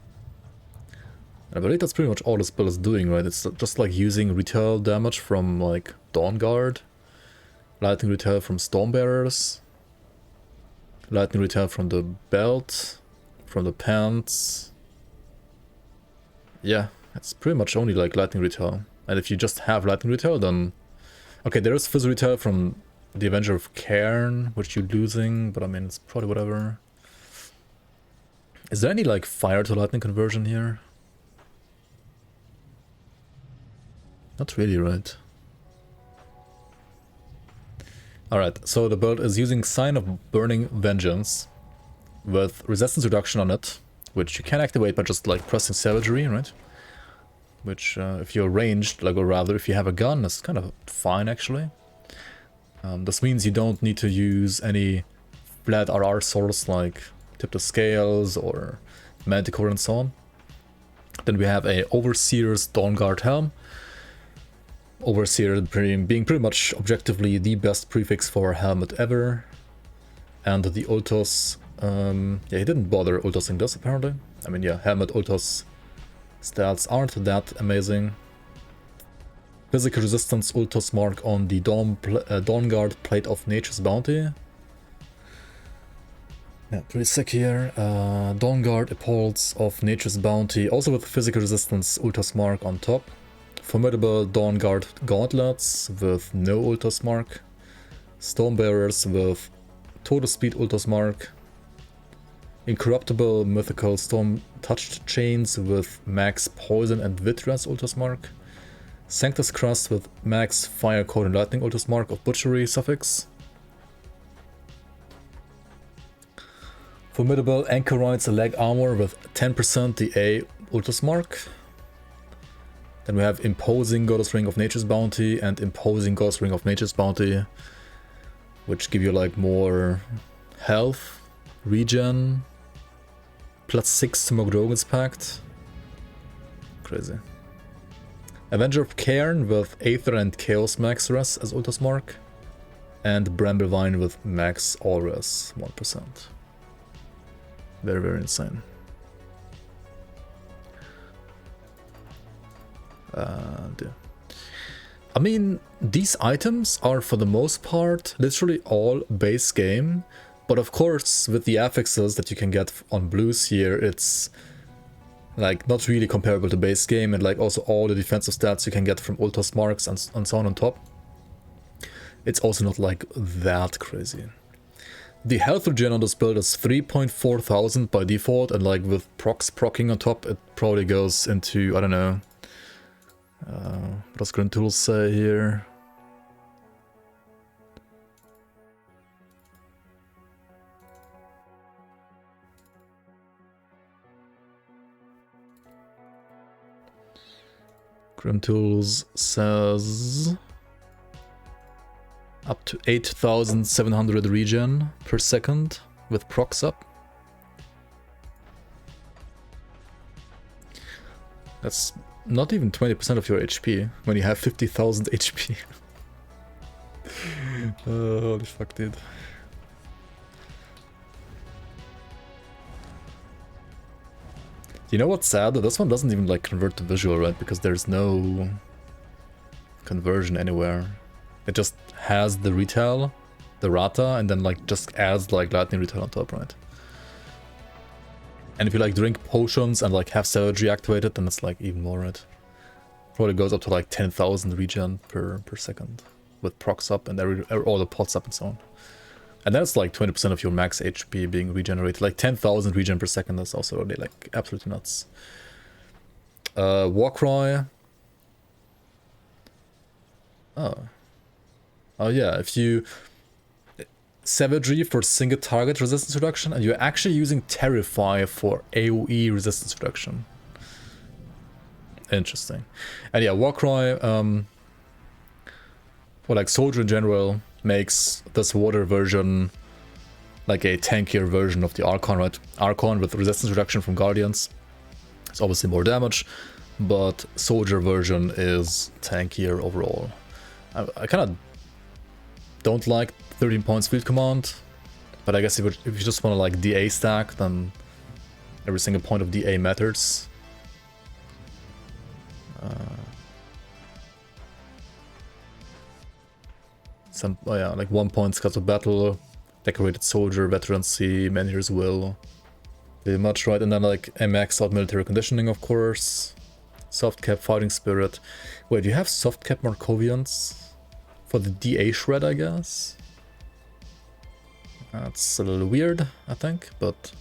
Speaker 1: I believe that's pretty much all this build is doing, right? It's just like using retail damage from like Dawnguard, lightning retail from Stormbearers, lightning retail from the belt, from the pants. Yeah, it's pretty much only like lightning retail. And if you just have lightning retail, then okay, there's fizz retail from the Avenger of Cairn, which you're losing, but I mean it's probably whatever. Is there any like fire to lightning conversion here? Not really, right? Alright, so the build is using Sign of Burning Vengeance with resistance reduction on it, which you can activate by just like pressing Savagery, right? Which if you're ranged, like, or rather if you have a gun, is kind of fine actually. This means you don't need to use any flat RR source like Tip the Scales or Manticore and so on. Then we have a Overseer's Dawnguard Helm. Overseer being pretty much objectively the best prefix for helmet ever. And the Ultos, yeah, he didn't bother Ultosing this apparently. I mean, yeah, helmet Ultos stats aren't that amazing. Physical resistance Ultos mark on the Dawnguard Plate of Nature's Bounty. Yeah, pretty sick here. Dawnguard Appulse of Nature's Bounty, also with physical resistance Ultos mark on top. Formidable Dawnguard Gauntlets with no Ultos mark. Stormbearers with total speed Ultos mark. Incorruptible Mythical Storm Touched Chains with max Poison and Vitreous Ultos mark. Sanctus Crust with max Fire, Cold and Lightning Ultos mark of Butchery suffix. Formidable Anchorites Leg Armor with 10% DA Ultos mark. Then we have Imposing Goddess Ring of Nature's Bounty and Imposing Goddess Ring of Nature's Bounty, which give you like more health, regen, +6 to Mogdrogan's Pact. Crazy. Avenger of Cairn with Aether and Chaos Max Res as Ultos mark, and Bramblevine with max All Res 1%. Very, very insane. I mean, these items are for the most part literally all base game, but of course with the affixes that you can get on blues here, it's like not really comparable to base game, and like also all the defensive stats you can get from Ultos marks and so on top. It's also not like that crazy. The health regen on this build is 3,400 by default, and like with procking on top, it probably goes into, I don't know, what does grimtools say here? Grimtools says up to 8,700 regen per second with procs up. That's not even 20% of your HP when you have 50,000 HP. Holy fuck, dude. You know what's sad? This one doesn't even like convert to visual, right? Because there's no conversion anywhere. It just has the retail, the rata, and then like just adds like lightning retail on top, right? And if you like drink potions and like have savagery activated, then it's like even more, right? Probably goes up to like 10,000 regen per second with procs up and all the pots up and so on. And that's like 20% of your max HP being regenerated. Like 10,000 regen per second, that's also really like absolutely nuts. Warcry. Oh yeah, if you savagery for single target resistance reduction, and you're actually using Terrify for AoE resistance reduction. Interesting. And yeah, Warcry, or like Soldier in general, makes this water version like a tankier version of the Archon, right? Archon with resistance reduction from Guardians. It's obviously more damage, but Soldier version is tankier overall. I kind of don't like 13 points field command, but I guess if you just want to like DA stack, then every single point of DA matters. Some, oh yeah, like 1 point Scars of Battle, Decorated Soldier, Veterancy, Menhir's Will. Pretty much, right? And then like a maxed out Military Conditioning, of course. Soft cap Fighting Spirit. Wait, do you have soft cap Markovians? For the DA shred, I guess? That's a little weird, I think, but...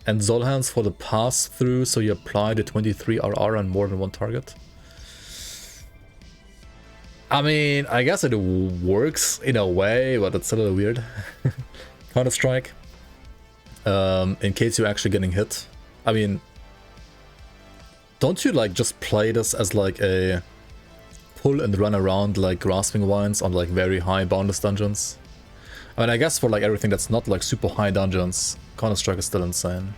Speaker 1: And Zolhands for the pass-through, so you apply the 23 RR on more than one target. I mean, I guess it works in a way, but it's a little weird. Counter-Strike. In case you're actually getting hit. I mean... Don't you like just play this as like a... pull and run around like Grasping Vines on like very high boundless dungeons? I mean, I guess for like everything that's not like super high dungeons, Counter-Strike is still insane.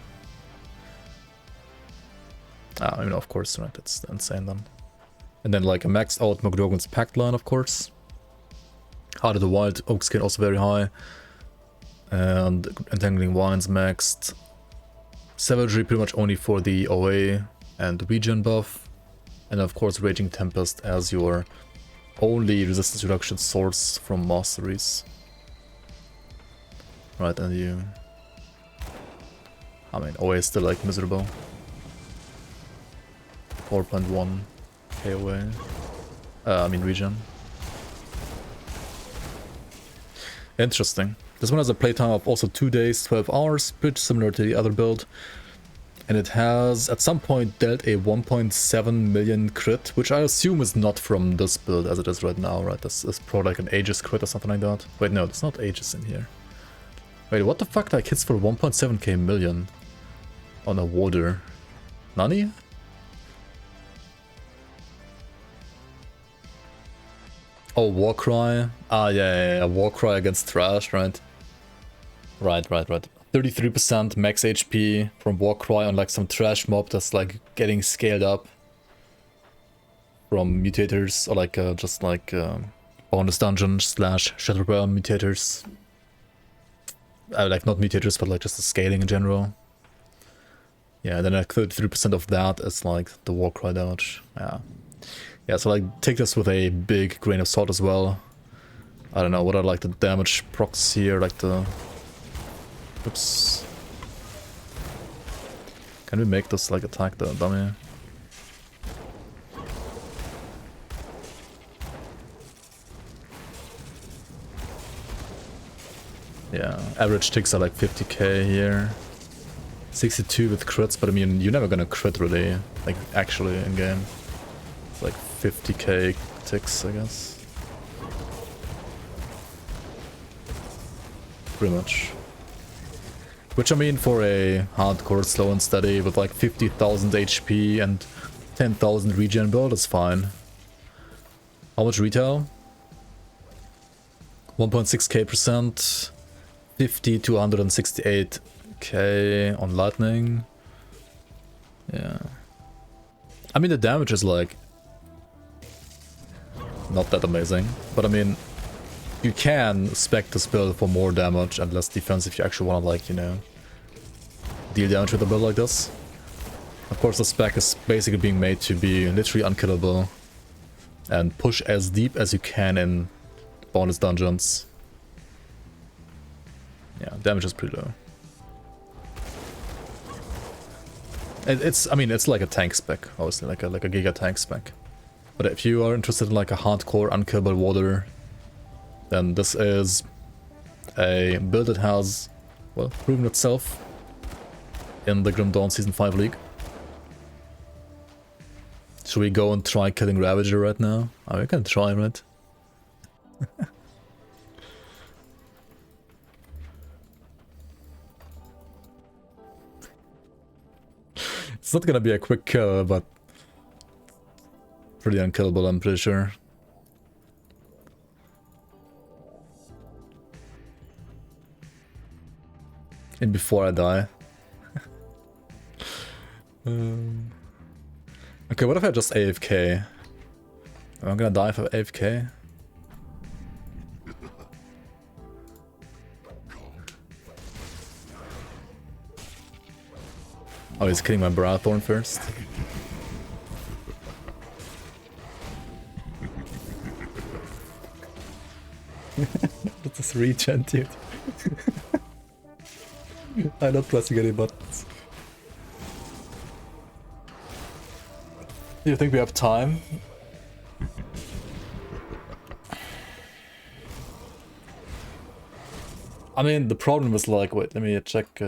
Speaker 1: I mean, of course, right, it's insane then. And then like a maxed out McDogan's Pact line, of course. Heart of the Wild, Oak Skin also very high. And Entangling Vines maxed. Savagery pretty much only for the OA and regen buff. And of course Raging Tempest as your only resistance reduction source from masteries. Right, and you... I mean, OA is still like miserable. 4.1 KOA. I mean regen. Interesting. This one has a playtime of also 2 days, 12 hours, pretty similar to the other build. And it has at some point dealt a 1.7 million crit, which I assume is not from this build as it is right now, right? This is probably like an Aegis crit or something like that. Wait, no, there's not Aegis in here. Wait, what the fuck, like hits for 1.7k million on a warder? Nani? Oh, Warcry. Ah, yeah, Warcry against Thrash, right? Right. 33% max HP from Warcry on like some Thrash mob that's like getting scaled up from mutators or like just like bonus dungeon / Scatterrrbrain mutators. Like not mutators, but like just the scaling in general. Yeah, then like 33% of that is like the Warcry damage. Yeah, so like take this with a big grain of salt as well. I don't know, what are like the damage procs here, like the... Oops. Can we make this like attack the dummy? Yeah, average ticks are like 50k here. 62 with crits, but I mean, you're never gonna crit really, like actually in game. It's like 50k ticks, I guess. Pretty much. Which I mean, for a hardcore slow and steady with like 50,000 HP and 10,000 regen build is fine. How much retail? 1.6k%, 50 to 168k on lightning. Yeah. I mean, the damage is like not that amazing, but I mean, you can spec this build for more damage and less defense if you actually want to, like, you know, deal damage with a build like this. Of course, the spec is basically being made to be literally unkillable and push as deep as you can in bonus dungeons. Yeah, damage is pretty low. I mean, it's like a tank spec, obviously, like a giga tank spec. But if you are interested in like a hardcore unkillable warder, then this is a build that has, well, proven itself in the Grim Dawn Season 5 League. Should we go and try killing Ravager right now? Oh, we can try, right? It's not gonna be a quick kill, but pretty unkillable, I'm pretty sure. And before I die. Okay, what if I just AFK? Am I gonna die if I AFK? Oh, he's killing my Barathorn first. That's just regen, dude. I'm not pressing any buttons. Do you think we have time? I mean, the problem is like, wait, let me check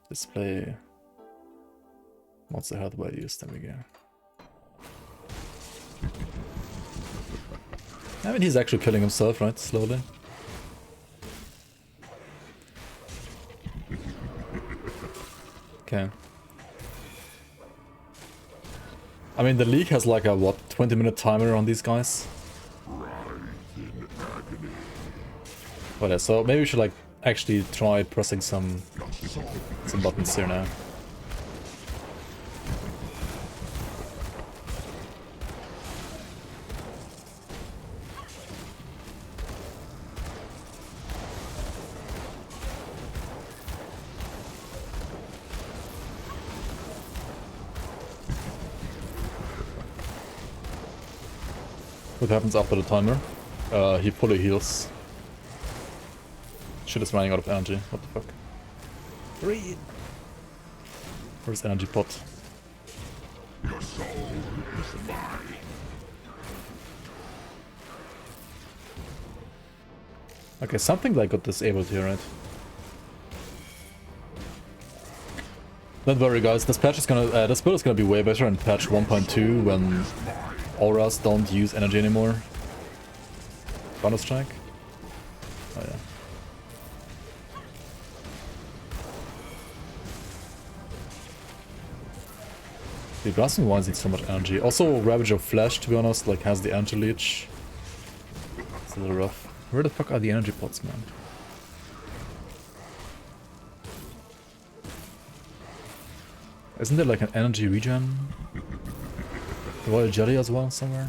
Speaker 1: display. What's the hardware used? There we go. I mean, he's actually killing himself, right? Slowly. Okay. I mean, the league has like a, what, 20-minute timer on these guys? But yeah, so maybe we should like actually try pressing some buttons here now. What happens after the timer? He fully heals. Shit is running out of energy. What the fuck? Read. Where's energy pot? Your soul is mine. Okay, something like got disabled here, right? Don't worry, guys. This patch is gonna, this build is gonna be way better in patch 1.2 when auras don't use energy anymore. Bonus strike. Oh yeah. The grasping ones need so much energy. Also, Ravage of Flesh, to be honest, like has the energy leech. It's a little rough. Where the fuck are the energy pots, man? Isn't there like an energy regen? Royal Jelly as well somewhere?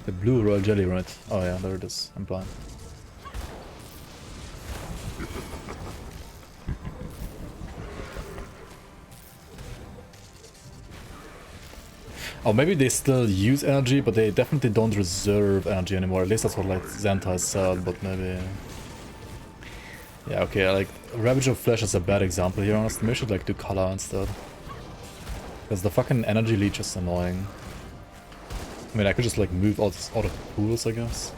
Speaker 1: The blue Royal Jelly, right? Oh yeah, there it is. I'm blind. Oh, maybe they still use energy, but they definitely don't reserve energy anymore. At least that's what like Xanta said, but maybe... Yeah, okay, like Ravage of Flesh is a bad example here, honestly. Maybe I should like do color instead. Because the fucking energy leech is annoying. I mean, I could just like move out of pools, I guess.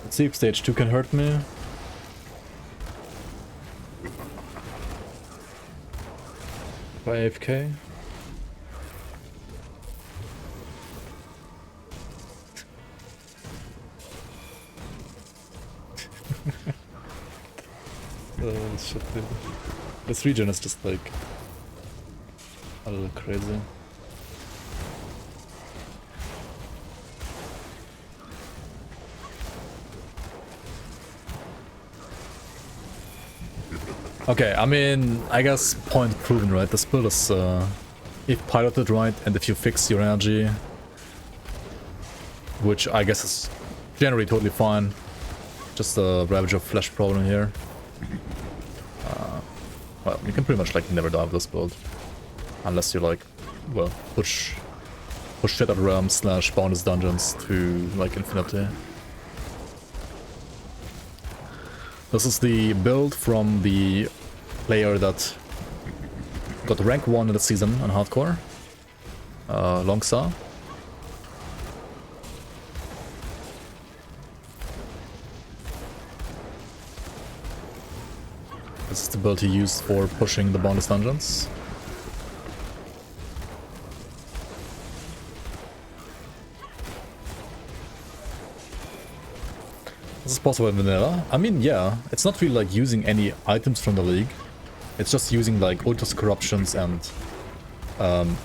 Speaker 1: Let's see if stage 2 can hurt me. By AFK. Oh shit, dude. This region is just like a little crazy. Okay, I mean, I guess point proven, right? This build is, if piloted right, and if you fix your energy, which I guess is generally totally fine, just a Ravage of Flesh problem here. Well, you can pretty much like never die with this build, unless you like, well, push Shattered Realms / Boundless Dungeons to like infinity. This is the build from the player that got rank 1 in the season on hardcore, Longca. This is the build he used for pushing the bonus dungeons. This is possible in vanilla. I mean, yeah, it's not really like using any items from the league. It's just using like Ultus Corruptions and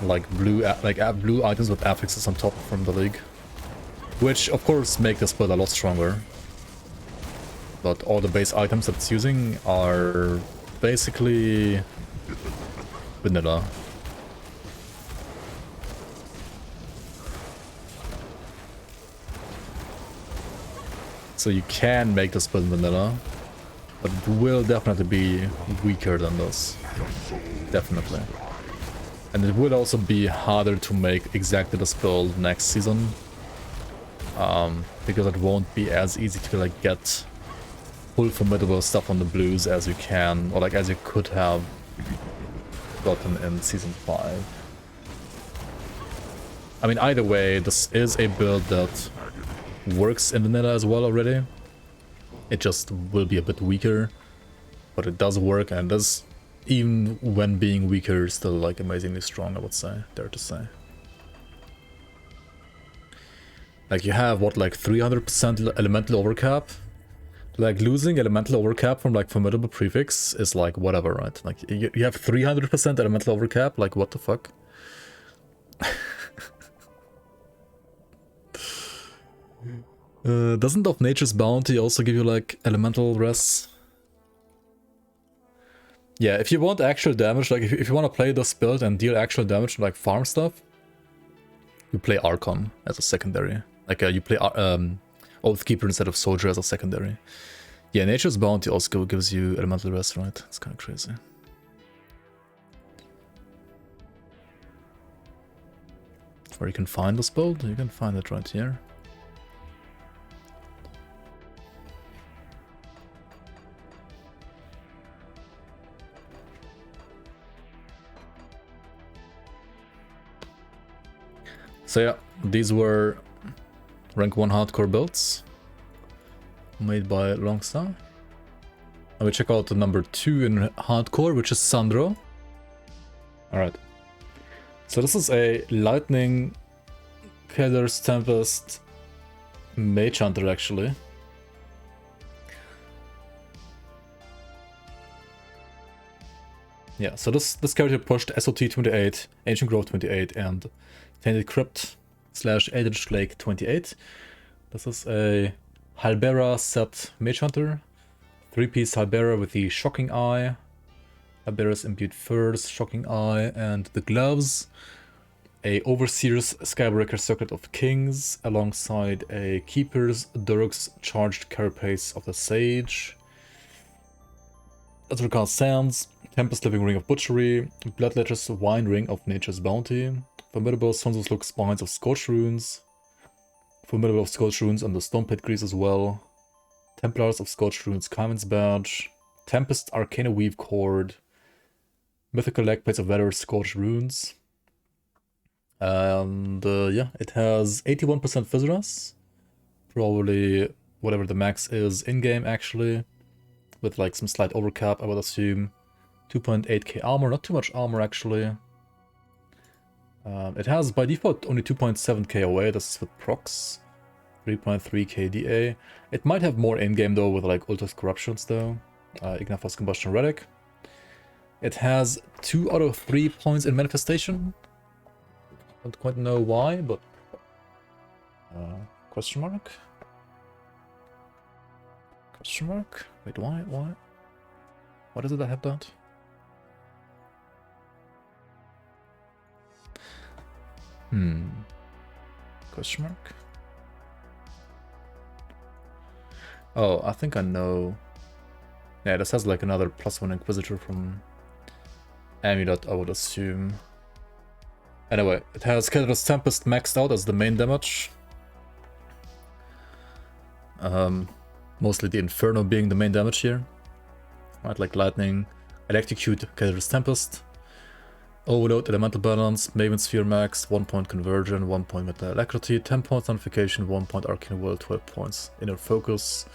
Speaker 1: like blue items with affixes on top from the league, which of course make this build a lot stronger. But all the base items that it's using are basically vanilla. So you can make this build vanilla, but it will definitely be weaker than this. Definitely. And it will also be harder to make exactly this build next season. Because it won't be as easy to like get full formidable stuff on the blues as you can, or like as you could have gotten in Season 5. I mean, either way, this is a build that works in vanilla as well already. It just will be a bit weaker, but it does work, and does, even when being weaker, still like amazingly strong, I would say, dare to say. Like you have what, like 300% elemental overcap? Like losing elemental overcap from like formidable prefix is like whatever, right? Like you have 300% elemental overcap, like what the fuck? Doesn't Of Nature's Bounty also give you like elemental res? Yeah, if you want actual damage, like if you want to play this build and deal actual damage like farm stuff, you play Archon as a secondary. Like you play Oathkeeper instead of Soldier as a secondary. Yeah, Nature's Bounty also gives you elemental res, right? It's kind of crazy. Where you can find this build? You can find it right here. So yeah, these were rank 1 hardcore builds made by Longca. And we check out the number 2 in hardcore, which is Sandro. Alright. So this is a Lightning Kaiser's Tempest Mage Hunter actually. Yeah, so this character pushed SOT 28, Ancient Grove 28, and Tainted Crypt / Eldritch Lake 28. This is a Hallbera set Mage Hunter. 3-piece Hallbera with the Shocking Eye, Hallbera's Imbued Furs, Shocking Eye, and the gloves. A Overseer's Skybreaker Circuit of Kings, alongside a Keeper's Durk's Charged Carapace of the Sage. Azurkan Sands, Tempest Living Ring of Butchery, Bloodletter's Wine Ring of Nature's Bounty, Formidable Sonso's Look Spines of Scorched Runes, Formidable of Scorched Runes and the Stone Pit Grease as well, Templars of Scorched Runes Carmen's Badge, Tempest Arcana Weave Cord, Mythical Leg Plates of Weather Scorched Runes, and yeah, it has 81% Fizras, probably whatever the max is in-game actually, with like some slight overcap I would assume. 2.8k armor, not too much armor actually. It has by default only 2.7k away, this is with procs. 3.3k DA. It might have more in-game though with like Ultra's Corruptions though. Ignathos Combustion Relic. It has 2 out of 3 points in Manifestation. Don't quite know why, but... question mark? Question mark? Wait, why? Why? Why does it have that? Question mark? Oh, I think I know. Yeah, this has like another +1 Inquisitor from Amulet, I would assume. Anyway, it has Scatterrrbrain's Tempest maxed out as the main damage. Mostly the Inferno being the main damage here. Right, like Lightning, Electrocute, Scatterrrbrain's Tempest. Overload, Elemental Balance, Maven Sphere Max, 1 point Conversion, 1 point Mental Alacrity, 10 points Nullification, 1 point Arcane World, 12 points Inner Focus,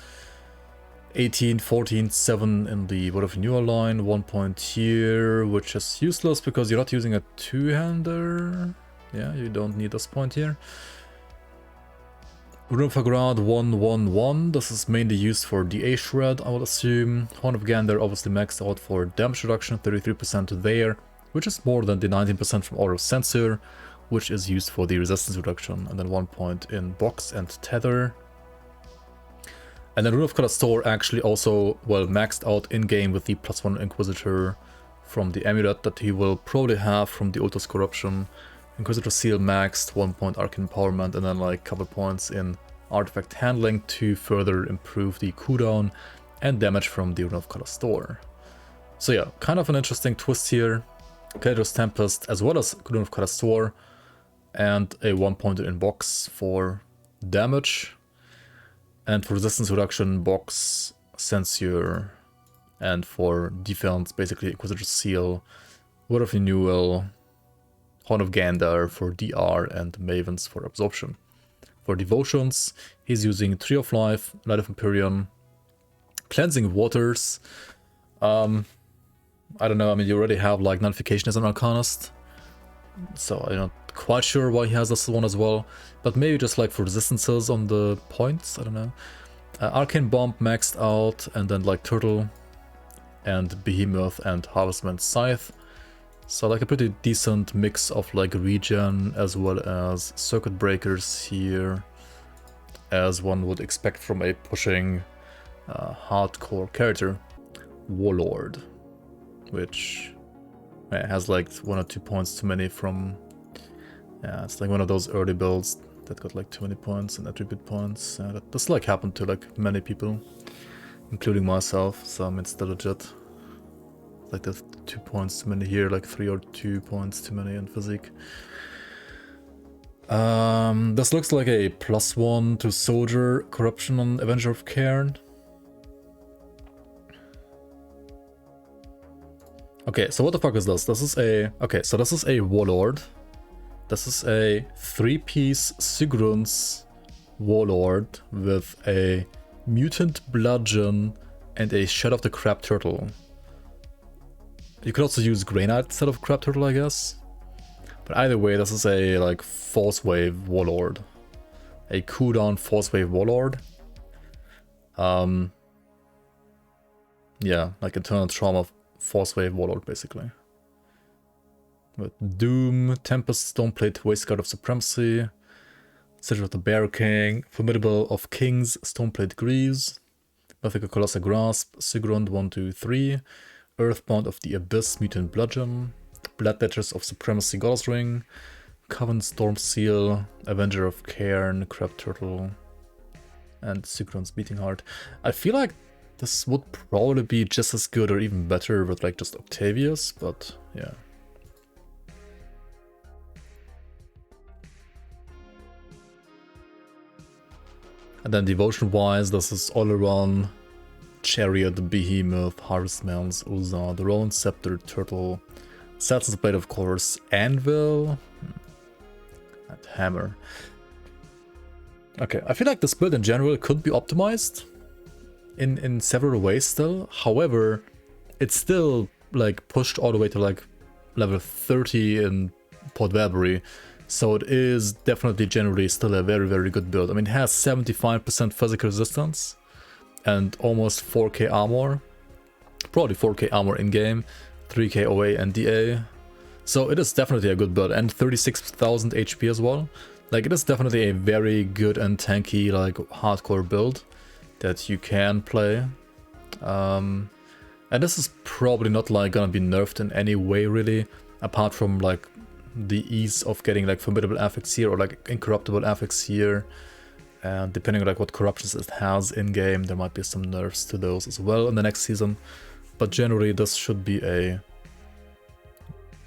Speaker 1: 18, 14, 7 in the Word of Renewal line, 1 point here, which is useless because you're not using a two-hander. Yeah, you don't need this point here. Rune of Agrad 111, this is mainly used for DA Shred, I would assume. Horn of Gander obviously maxed out for damage reduction, 33% there, which is more than the 19% from Aura of Censor, which is used for the resistance reduction, and then 1 point in Box and Tether. And then Rune of CALASTOR actually also, well, maxed out in-game with the +1 Inquisitor from the amulet that he will probably have from the Ultus Corruption. Inquisitor Seal maxed, 1 point Arcane Empowerment, and then like a couple points in Artifact Handling to further improve the cooldown and damage from the Rune of CT&Kalastor. So yeah, kind of an interesting twist here. Kairos Tempest as well as Rune of CT&Kalastor, and a 1-pointer in box for damage. And for resistance reduction, box, Censure, and for defense, basically Inquisitor Seal, Word of Renewal, Horn of Gandar for DR, and Mavens for absorption. For devotions, he's using Tree of Life, Light of Empyrean, Cleansing Waters. I don't know, I mean, you already have like Nullification as an Arcanist, so I'm not quite sure why he has this one as well, but maybe just like for resistances on the points, I don't know. Arcane Bomb maxed out, and then like Turtle, and Behemoth, and Harvestman Scythe. So like a pretty decent mix of like regen as well as circuit breakers here, as one would expect from a pushing hardcore character. Warlord, which has like 1 or 2 points too many from, yeah, it's like one of those early builds that got like too many points and attribute points. That does like happen to like many people, including myself, so I mean, it's still legit. Like there's 2 points too many here, like 3 or 2 points too many in physique. This looks like a +1 to Soldier Corruption on Avenger of Cairn. Okay, so what the fuck is this? This is a... Okay, so this is a Warlord. This is a 3-piece Sygrund's Warlord with a Mutant Bludgeon and a Shed of the Crab Turtle. You could also use Granite instead of Crab Turtle, I guess. But either way, this is a like Forcewave Warlord. A cooldown Forcewave Warlord. Yeah, like Internal Trauma Forcewave Warlord, basically. With Doom, Tempest, Stoneplate, Waistguard of Supremacy, Sigil of the Bear King, Formidable of Kings, Stoneplate Greaves, Mythical Colossal Grasp, Sygrund 1, 2, 3, Earthbound of the Abyss, Mutant Bludgeon, Bloodletters of Supremacy, Goddess Ring, Coven Storm Seal, Avenger of Cairn, Crab Turtle, and Sygrund's Beating Heart. I feel like this would probably be just as good or even better with like just Octavius, but yeah. And then devotion-wise, this is all around Chariot, Behemoth, Harvestman's, Uza, the Rowan Scepter, Turtle, Satan's Blade, of course, Anvil, and Hammer. Okay, I feel like this build in general could be optimized in several ways still. However, it's still like pushed all the way to like level 30 in Port Vabry. So it is definitely generally still a very, very good build. I mean, it has 75% physical resistance and almost 4k armor. Probably 4k armor in-game, 3k OA and DA. So it is definitely a good build, and 36,000 HP as well. Like, it is definitely a very good and tanky, like, hardcore build that you can play. And this is probably not, like, gonna be nerfed in any way, really, apart from, like, the ease of getting, like, Formidable Affix here or, like, Incorruptible Affix here. And depending on, like, what corruptions it has in-game, there might be some nerfs to those as well in the next season. But generally, this should be a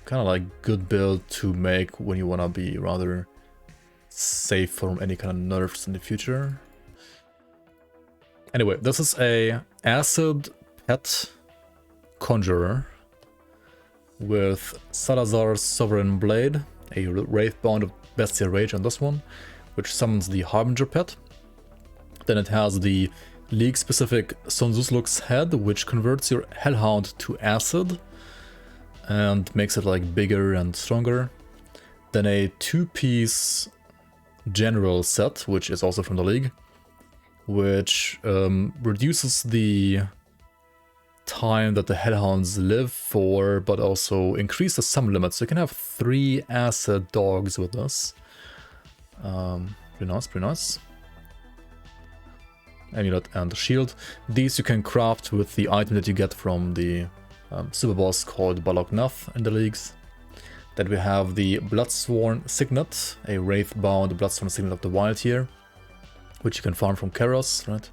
Speaker 1: kind of, like, good build to make when you wanna be rather safe from any kind of nerfs in the future. Anyway, this is a Acid Pet Conjurer with Salazar's Sovereign Blade, a Wraithbound of Bestial Rage on this one, which summons the Harbinger Pet. Then it has the League-specific Sun Tzu's Lux's Head, which converts your Hellhound to Acid and makes it like bigger and stronger. Then a 2-piece General set, which is also from the League, which reduces the time that the Hellhounds live for, but also increases some limits. So you can have 3 Acid dogs with this. Pretty nice, pretty nice. Amulet and Shield. These you can craft with the item that you get from the super boss called Balognath in the leagues. Then we have the Bloodsworn Signet, a Wraith-bound Bloodsworn Signet of the Wild here, which you can farm from Keros, right?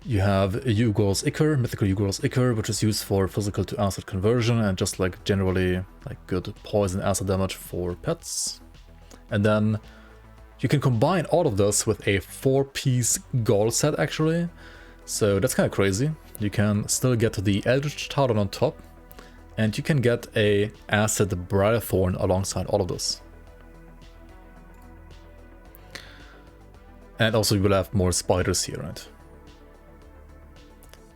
Speaker 1: You have Ugor's Ichor, mythical Ugor's Ichor, which is used for physical to acid conversion and just like generally like good poison acid damage for pets. And then you can combine all of this with a 4-piece Gall set actually. So that's kind of crazy. You can still get the Eldritch Talon on top, and you can get a Acid Briarthorn alongside all of this. And also you will have more spiders here, right?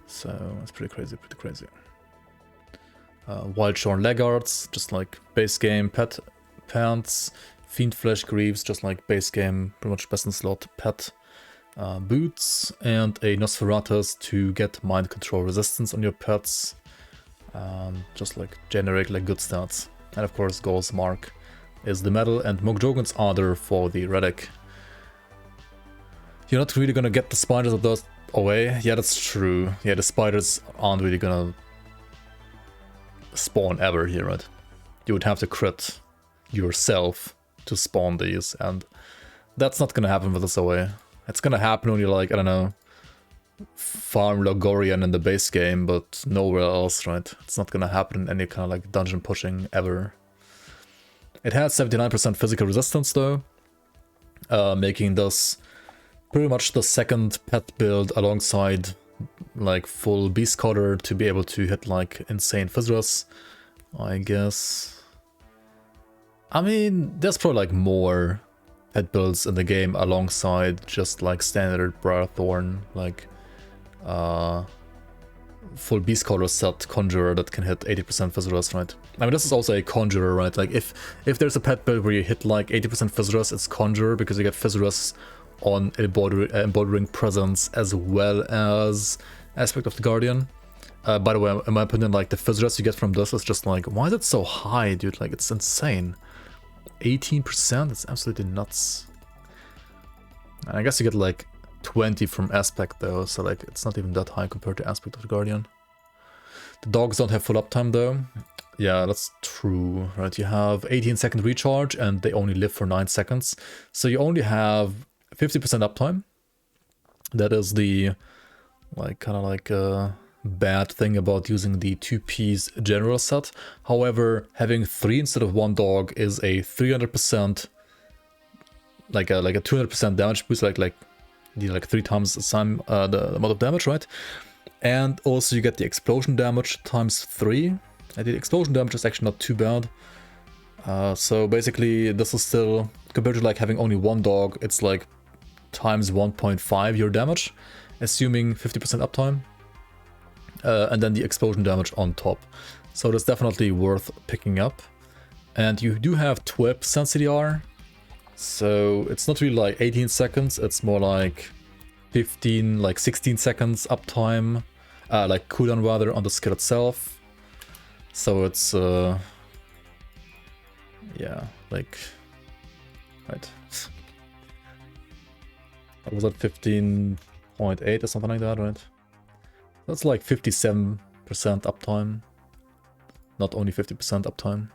Speaker 1: So it's pretty crazy, pretty crazy. Wildshorn Laggards, just like base game pet pants. Fiendflesh Greaves, just like base game, pretty much best in slot pet boots. And a Nosferatus to get mind control resistance on your pets. Just like generic, like good stats. And of course, Gall's Mark is the medal, and Mogjogan's Ardor for the relic. You're not really gonna get the spiders of those away. Yeah, that's true. Yeah, the spiders aren't really gonna spawn ever here, right? You would have to crit yourself to spawn these, and that's not gonna happen with this away. It's gonna happen when you like, I don't know, farm Logorian in the base game, but nowhere else, right? It's not gonna happen in any kind of like dungeon pushing ever. It has 79% physical resistance though, making this pretty much the second pet build alongside like full Beastcaller to be able to hit like insane Physrus, I guess. I mean, there's probably like more pet builds in the game alongside just like standard Briarthorn, like full Beastcaller set Conjurer that can hit 80% Physrus, right? I mean, this is also a Conjurer, right? Like if there's a pet build where you hit like 80% Physrus, it's Conjurer, because you get Physrus on Embodering Presence as well as Aspect of the Guardian. By the way, in my opinion, like the Physrus you get from this is just like, why is it so high, dude? Like, it's insane. 18%? It's absolutely nuts. And I guess you get like 20 from Aspect though, so like it's not even that high compared to Aspect of the Guardian. The dogs don't have full uptime though. Yeah, that's true, right? You have 18-second recharge and they only live for 9 seconds. So you only have 50% uptime. That is the like kind of like bad thing about using the 2-piece general set. However, having 3 instead of 1 dog is a 300% like a 200% damage boost, like 3 times the same the amount of damage, right? And also you get the explosion damage times 3. And the explosion damage is actually not too bad. So basically this is still, compared to like having only 1 dog, it's like times 1.5 your damage, assuming 50% uptime. And then the explosion damage on top. So that's definitely worth picking up. And you do have TWIP CDR. So it's not really like 18 seconds, it's more like 15, like 16 seconds uptime, like cooldown rather, on the skill itself. So it's, yeah, like, right. What was that, 15.8 or something like that, right? That's like 57% uptime, not only 50% uptime.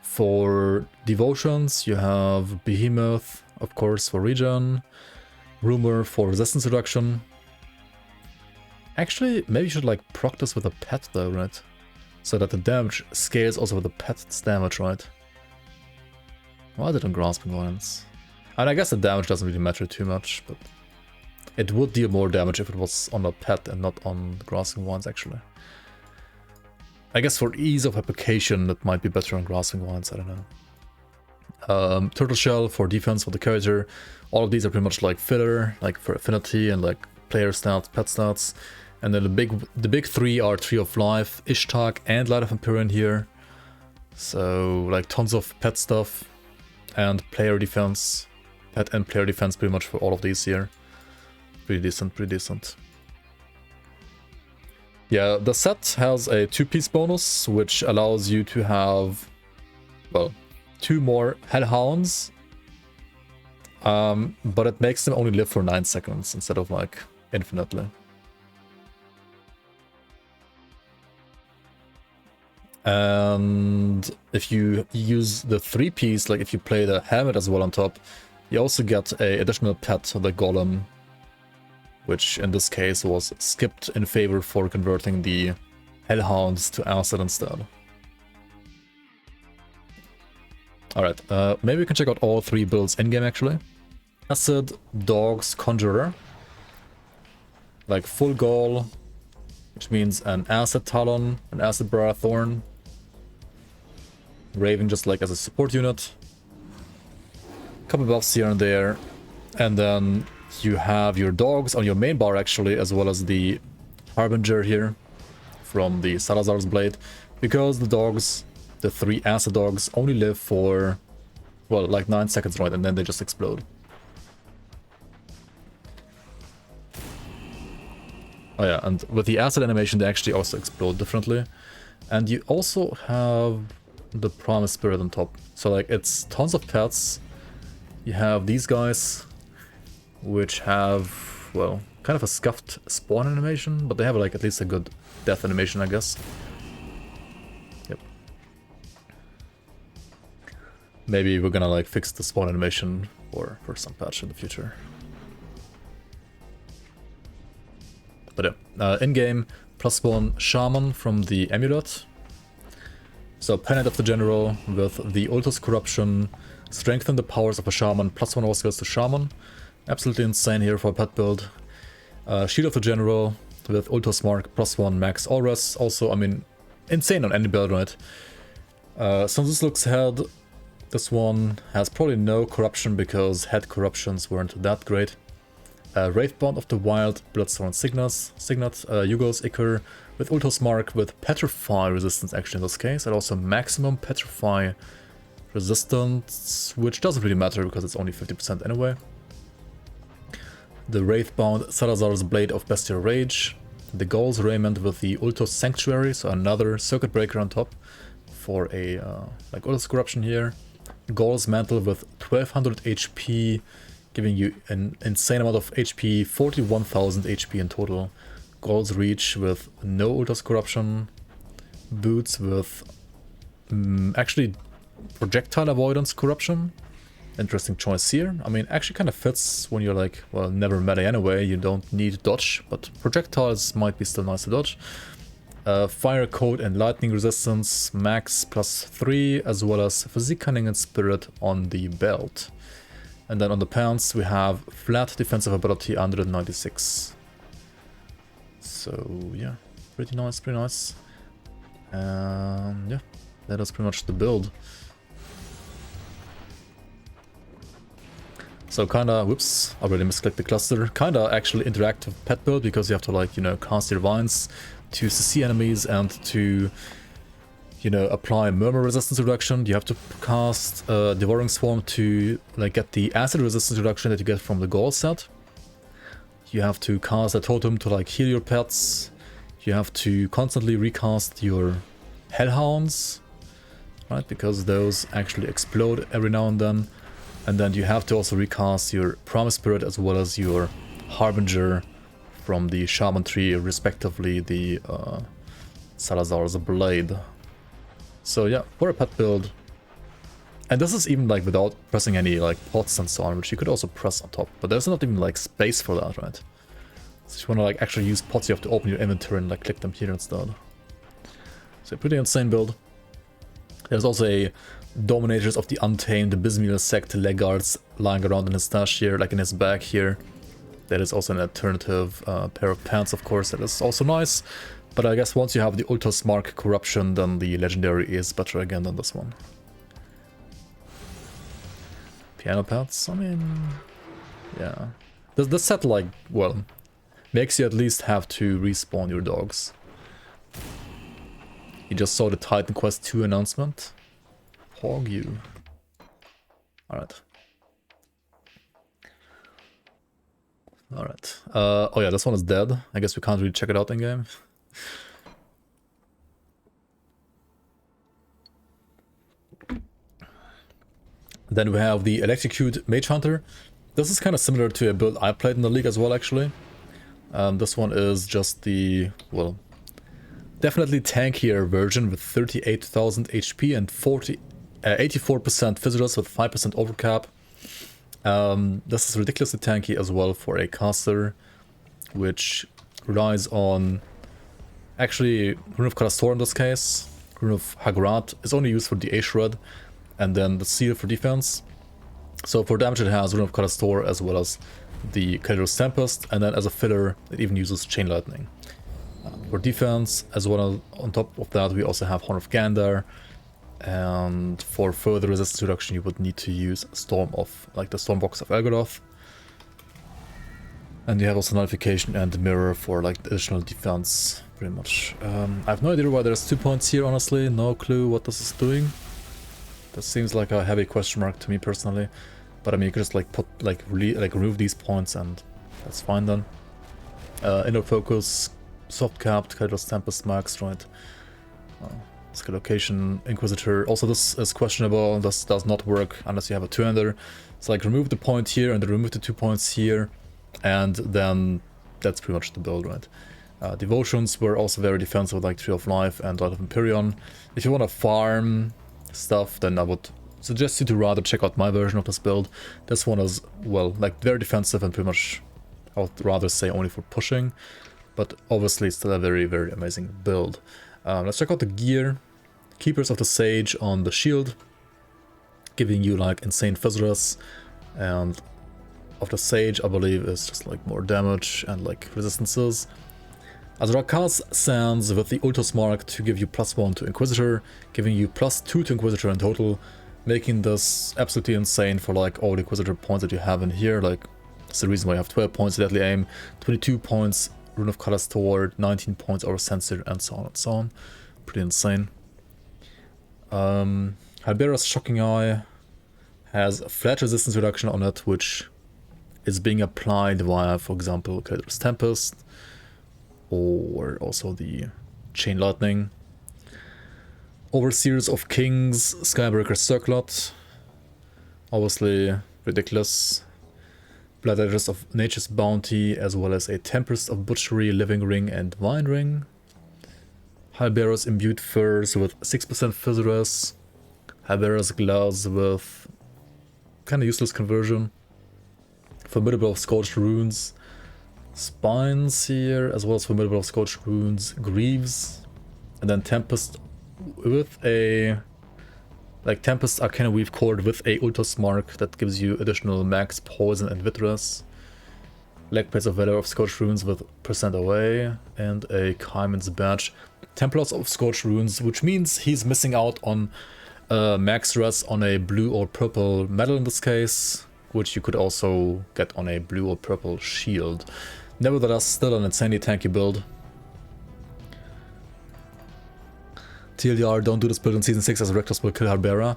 Speaker 1: For devotions, you have Behemoth, of course, for regen, Rumor for resistance reduction. Actually, maybe you should like proc this with a pet though, right? So that the damage scales also with the pet's damage, right? Why is it on Grasping Vines? And I guess the damage doesn't really matter too much, but it would deal more damage if it was on a pet and not on Grasping Vines, actually. I guess for ease of application, it might be better on Grasping Vines, I don't know. Turtle Shell for defense for the character. All of these are pretty much like filler, like for affinity and like player stats, pet stats. And then the big 3 are Tree of Life, Ishtar, and Light of Empyrean here. So like tons of pet stuff and player defense. Pet and player defense pretty much for all of these here. Pretty decent, pretty decent. Yeah, the set has a 2-piece bonus, which allows you to have, well, 2 more Hellhounds But it makes them only live for 9 seconds instead of like infinitely. And if you use the 3-piece, like if you play the helmet as well on top, you also get a additional pet, the golem, which in this case was skipped in favor for converting the hellhounds to acid instead. Alright, maybe we can check out all 3 builds in-game actually. Acid, Dogs, Conjurer. Like full Gall, which means an Acid Talon, an Acid Thorn. Raven just like as a support unit. Couple buffs here and there. And then you have your dogs on your main bar actually, as well as the Harbinger here from the Salazar's Blade. Because the dogs, the 3 acid dogs, only live for, well, like 9 seconds, right? And then they just explode. Oh yeah, and with the acid animation, they actually also explode differently. And you also have the Promise Spirit on top. So like, it's tons of pets. You have these guys, which have, well, kind of a scuffed spawn animation, but they have like at least a good death animation, I guess. Yep. Maybe we're gonna like fix the spawn animation for some patch in the future. But yeah, in-game, +1 Shaman from the Amulet. So Panetti of the General with the Ultus Corruption, strengthen the powers of a Shaman, +1 all skills to Shaman. Absolutely insane here for a pet build. Shield of the General with Ultus Mark, +1 max all res. Also, I mean, insane on any build, right? So this looks head. This one has probably no corruption because head corruptions weren't that great. Wraithbond of the Wild, Bloodstone Signet, Hugo's Ichor with Ultus Mark with Petrify resistance actually in this case, and also maximum Petrify resistance, which doesn't really matter because it's only 50% anyway. The Wraithbound Salazar's Blade of Bestial Rage, the Gaul's Raiment with the Ultus Sanctuary, so another Circuit Breaker on top for a like Ultus Corruption here. Gaul's Mantle with 1200 HP, giving you an insane amount of HP, 41,000 HP in total. Gaul's Reach with no Ultus Corruption. Boots with actually Projectile Avoidance Corruption. Interesting choice here. I mean, actually kind of fits when you're like, well, never melee anyway, you don't need dodge, but projectiles might be still nice to dodge. Fire Code and Lightning Resistance, max +3, as well as Physique, Cunning and Spirit on the belt. And then on the pants, we have flat defensive ability 196. So yeah, pretty nice, pretty nice. Yeah, that is pretty much the build. So kinda, whoops, I already misclicked the cluster. Kinda actually interactive pet build because you have to like, you know, cast your vines to CC enemies and to, you know, apply murmur resistance reduction. You have to cast Devouring Swarm to like get the acid resistance reduction that you get from the Gaul set. You have to cast a totem to like heal your pets. You have to constantly recast your hellhounds, right? Because those actually explode every now and then. And then you have to also recast your Promise Spirit as well as your Harbinger from the Shaman tree, respectively the Salazar's Blade. So yeah, for a pet build. And this is even like without pressing any like pots and so on, which you could also press on top. But there's not even like space for that, right? So if you want to like actually use pots, you have to open your inventory and like click them here instead. So pretty insane build. There's also a Dominators of the Untamed, the Bysmiel sect Legguards lying around in his stash here, like in his bag here. That is also an alternative pair of pants, of course, that is also nice. But I guess once you have the Ultus Mark Corruption, then the Legendary is better again than this one. Piano pads, I mean, yeah. This set, like, well, makes you at least have to respawn your dogs. You just saw the Titan Quest 2 announcement. Hog you. Alright. Alright. Oh yeah, this one is dead. I guess we can't really check it out in game. Then we have the Electrocute Mage Hunter. This is kind of similar to a build I played in the league as well, actually. This one is just the, well, definitely tankier version with 38,000 HP and 84% Viscerous with 5% overcap. This is ridiculously tanky as well for a caster, which relies on, actually, Rune of CALASTOR in this case. Rune of Hagrat is only used for the A-Shred, and then the Seal for defense. So for damage it has Rune of CALASTOR as well as the Kaedo's Tempest, and then as a filler it even uses Chain Lightning. For defense, as well as on top of that, we also have Horn of Gandar, and for further resistance reduction you would need to use Storm of, like the Stormbox of Elgaroth. And you have also Nullification and Mirror for like additional defense, pretty much. I have no idea why there's 2 points here, honestly, no clue what this is doing. That seems like a heavy question mark to me personally. But I mean, you could just like put, remove these points and that's fine then. Inner Focus, Soft Capped, Kaedo's Tempest Max, right? Skill Location, Inquisitor. Also, this is questionable. This does not work unless you have a two-hander. It's like remove the point here and then remove the 2 points here, and then that's pretty much the build, right? Devotions were also very defensive with like Tree of Life and Light of Empyrean. If you want to farm stuff, then I would suggest you to rather check out my version of this build. This one is, well, like very defensive and pretty much, I would rather say, only for pushing. But obviously still a very, very amazing build. Let's check out the gear. Keepers of the Sage on the shield, giving you like insane Viscerous, and of the Sage I believe is just like more damage and like resistances. Azrakas Sands with the Ultus Mark to give you +1 to Inquisitor, giving you +2 to Inquisitor in total, making this absolutely insane for like all the Inquisitor points that you have in here. Like, that's the reason why you have 12 points Deadly Aim, 22 points Rune of CALASTOR, 19 points Aura Sensor, and so on and so on. Pretty insane. Hallbera's Shocking Eye has a flat resistance reduction on it, which is being applied via, for example, Kaedo's Tempest, or also the Chain Lightning. Overseers of Kings, Skybreaker Circlet, obviously ridiculous. Bloodedgers of Nature's Bounty, as well as a Tempest of Butchery, Living Ring, and Vine Ring. Hallbera's Imbued Furs with 6% Viscerous. Hallbera's Gloves with kind of useless conversion. Formidable of Scorched Runes. Spines here, as well as Formidable of Scorched Runes. Greaves. And then Tempest with a, like, Tempest Arcana Weave Cord with a Ultus Mark that gives you additional max poison and Vitreous. Leg Plates of Valor of Scorched Runes with % away, and a Kaiman's Badge. Templars of Scorched Runes, which means he's missing out on max res on a blue or purple medal in this case, which you could also get on a blue or purple shield. Nevertheless, still an insanely tanky build. TLDR, don't do this build in Season 6 as Reckless will kill Hallbera.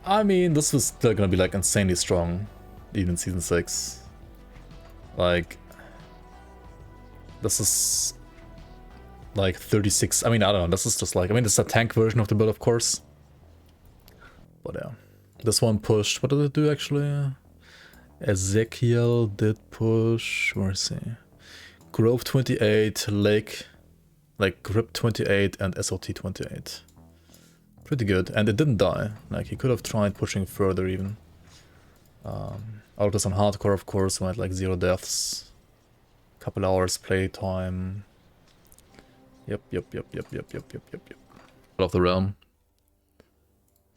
Speaker 1: I mean, this was still gonna be like insanely strong, even in Season 6. Like, this is like 36, I mean, I don't know, this is just like, I mean, this is a tank version of the build, of course. But yeah, this one pushed, what did it do actually? Ezekiel did push, where is he? Grove 28, Lake, like Grip 28 and SOT 28. Pretty good, and it didn't die. Like, he could have tried pushing further even. Altus on hardcore, of course, went like 0 deaths. Couple hours playtime. Yep. Cut off the realm.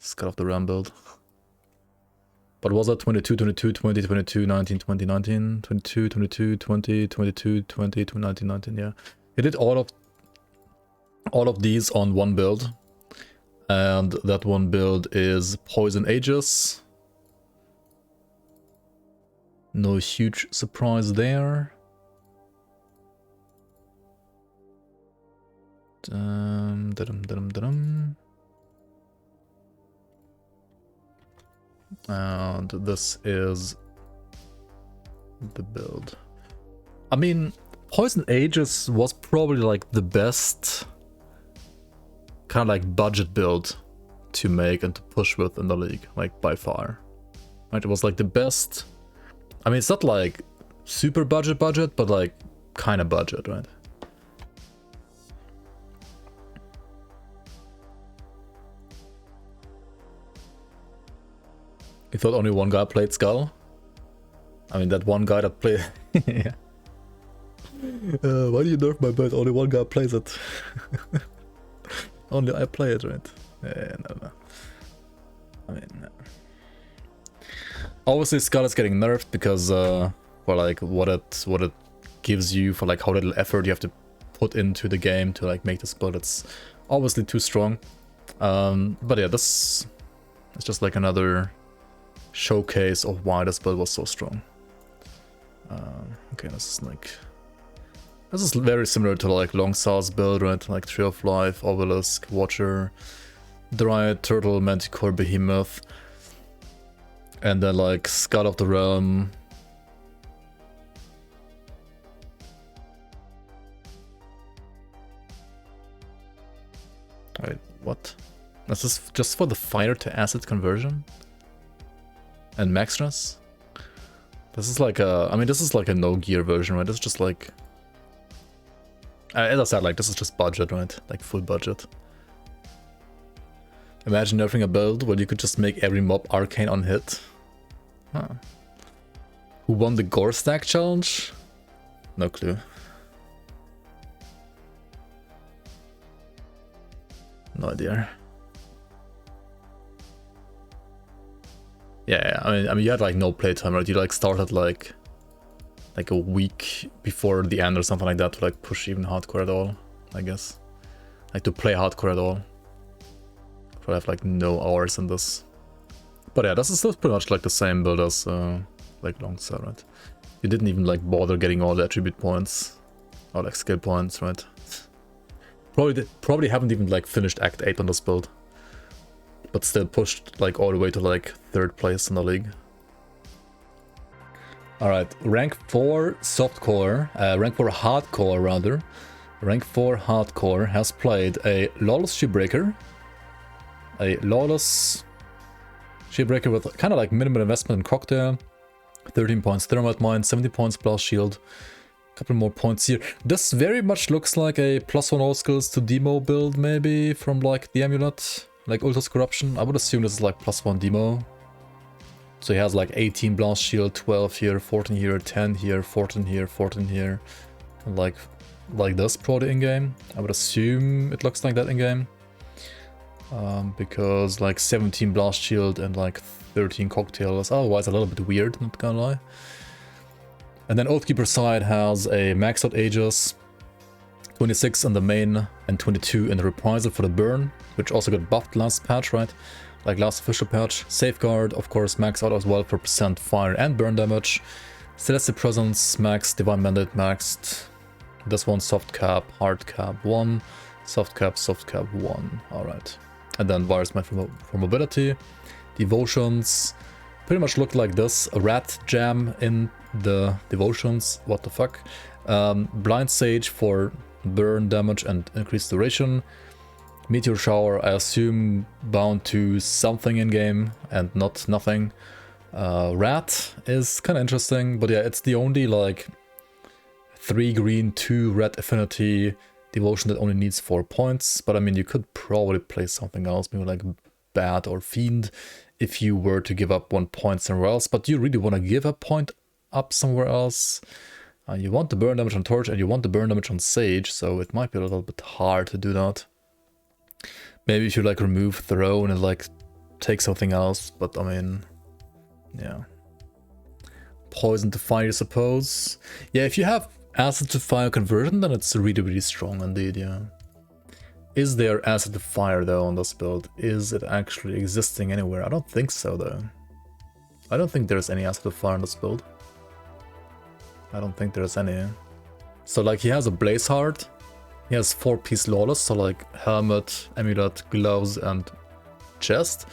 Speaker 1: Just cut off the realm build. But was that 22, 22, 20, 22, 19, 20, 19, 22, 22, 20, 22, 20, 19, 19, yeah. He did all of these on one build. And that one build is Poison Aegis. No huge surprise there. And this is the build. I mean, Poison Aegis was probably like the best kind of like budget build to make and to push with in the league, like by far. Right, it was like the best I mean, it's not like super budget, but like kind of budget, right? You thought only one guy played Skull? I mean, that one guy that played... yeah. Why do you nerf my build? Only one guy plays it. Only I play it, right? No. I mean, no. Obviously, Skull is getting nerfed because, for like what it gives you, for like how little effort you have to put into the game to like make this build. It's obviously too strong. But yeah, this is just like another showcase of why this build was so strong. Okay, this is very similar to like Longca's build, right? Like Tree of Life, Obelisk, Watcher, Dryad, Turtle, Manticore, Behemoth, and then like Skull of the Realm. Wait, what? This is just for the fire to acid conversion? And max stress? This is like a, I mean, this is like a no gear version, right? This is just like, as I said, like this is just budget, right? Like full budget. Imagine nerfing a build where you could just make every mob arcane on hit. Huh. Who won the Gore Stack challenge? No clue. No idea. Yeah, I mean, you had like no playtime, right? You like started like a week before the end or something like that to like push even hardcore at all, I guess. Like to play hardcore at all. But I have like no hours in this. But yeah, this is still pretty much like the same build as like Longca, right? You didn't even like bother getting all the attribute points or like skill points, right? Probably haven't even like finished Act 8 on this build. But still pushed like all the way to like 3rd place in the league. Alright, rank 4 softcore, rank 4 hardcore rather. Rank 4 hardcore has played a Lawless Shipbreaker. A Lawless Shipbreaker with kind of like minimal investment in Cocktail. 13 points Thermite Mine, 70 points Blast Shield. Couple more points here. This very much looks like a +1 all skills to demo build maybe from like the Amulet. Like Ultra's Corruption. I would assume this is like +1 demo. So he has like 18 Blast Shield, 12 here, 14 here, 10 here, 14 here, 14 here. And like this probably in-game. I would assume it looks like that in-game. Because like 17 Blast Shield and like 13 Cocktail is otherwise a little bit weird, not gonna lie. And then Oathkeeper side has a maxed out Aegis, 26 in the main and 22 in the Reprisal for the burn, which also got buffed last patch, right? Like last official patch. Safeguard, of course, maxed out as well for % fire and burn damage. Celestial Presence maxed, Divine Mandate maxed. This one soft cap, hard cap 1, soft cap 1. Alright. And then Virus Might for mobility. Devotions pretty much looked like this. A rat jam in the devotions. What the fuck? Blind Sage for burn damage and increased duration. Meteor Shower, I assume bound to something in game and not nothing. Rat is kind of interesting, but yeah, it's the only like 3 green, 2 red affinity devotion that only needs 4 points. But I mean, you could probably play something else, maybe like Bat or Fiend, if you were to give up 1 point somewhere else. But do you really want to give a point up somewhere else? You want the burn damage on Torch and you want the burn damage on Sage, so it might be a little bit hard to do that. Maybe if you like remove Throne and like take something else, but I mean, yeah. Poison to Fire, I suppose. Yeah, if you have Acid to Fire conversion, then it's really, really strong indeed, yeah. Is there Acid to Fire though on this build? Is it actually existing anywhere? I don't think so though. I don't think there's any Acid to Fire on this build. I don't think there's any. So like he has a Blaze Heart. He has 4-piece Lawless, so like helmet, amulet, gloves, and chest.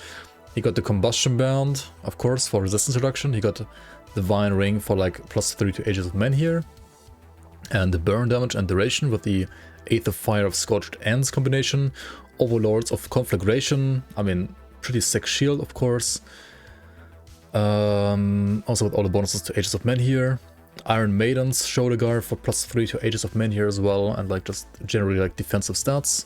Speaker 1: He got the Combustion Band, of course, for resistance reduction. He got Divine Ring for like +3 to Ages of Men here. And the burn damage and duration with the Aether Fire of Scorched Ends combination. Overlords of Conflagration. I mean, pretty sick shield, of course. Also with all the bonuses to Ages of Men here. Iron Maiden's Shoulder Guard for +3 to Ages of Men here as well, and like just generally like defensive stats.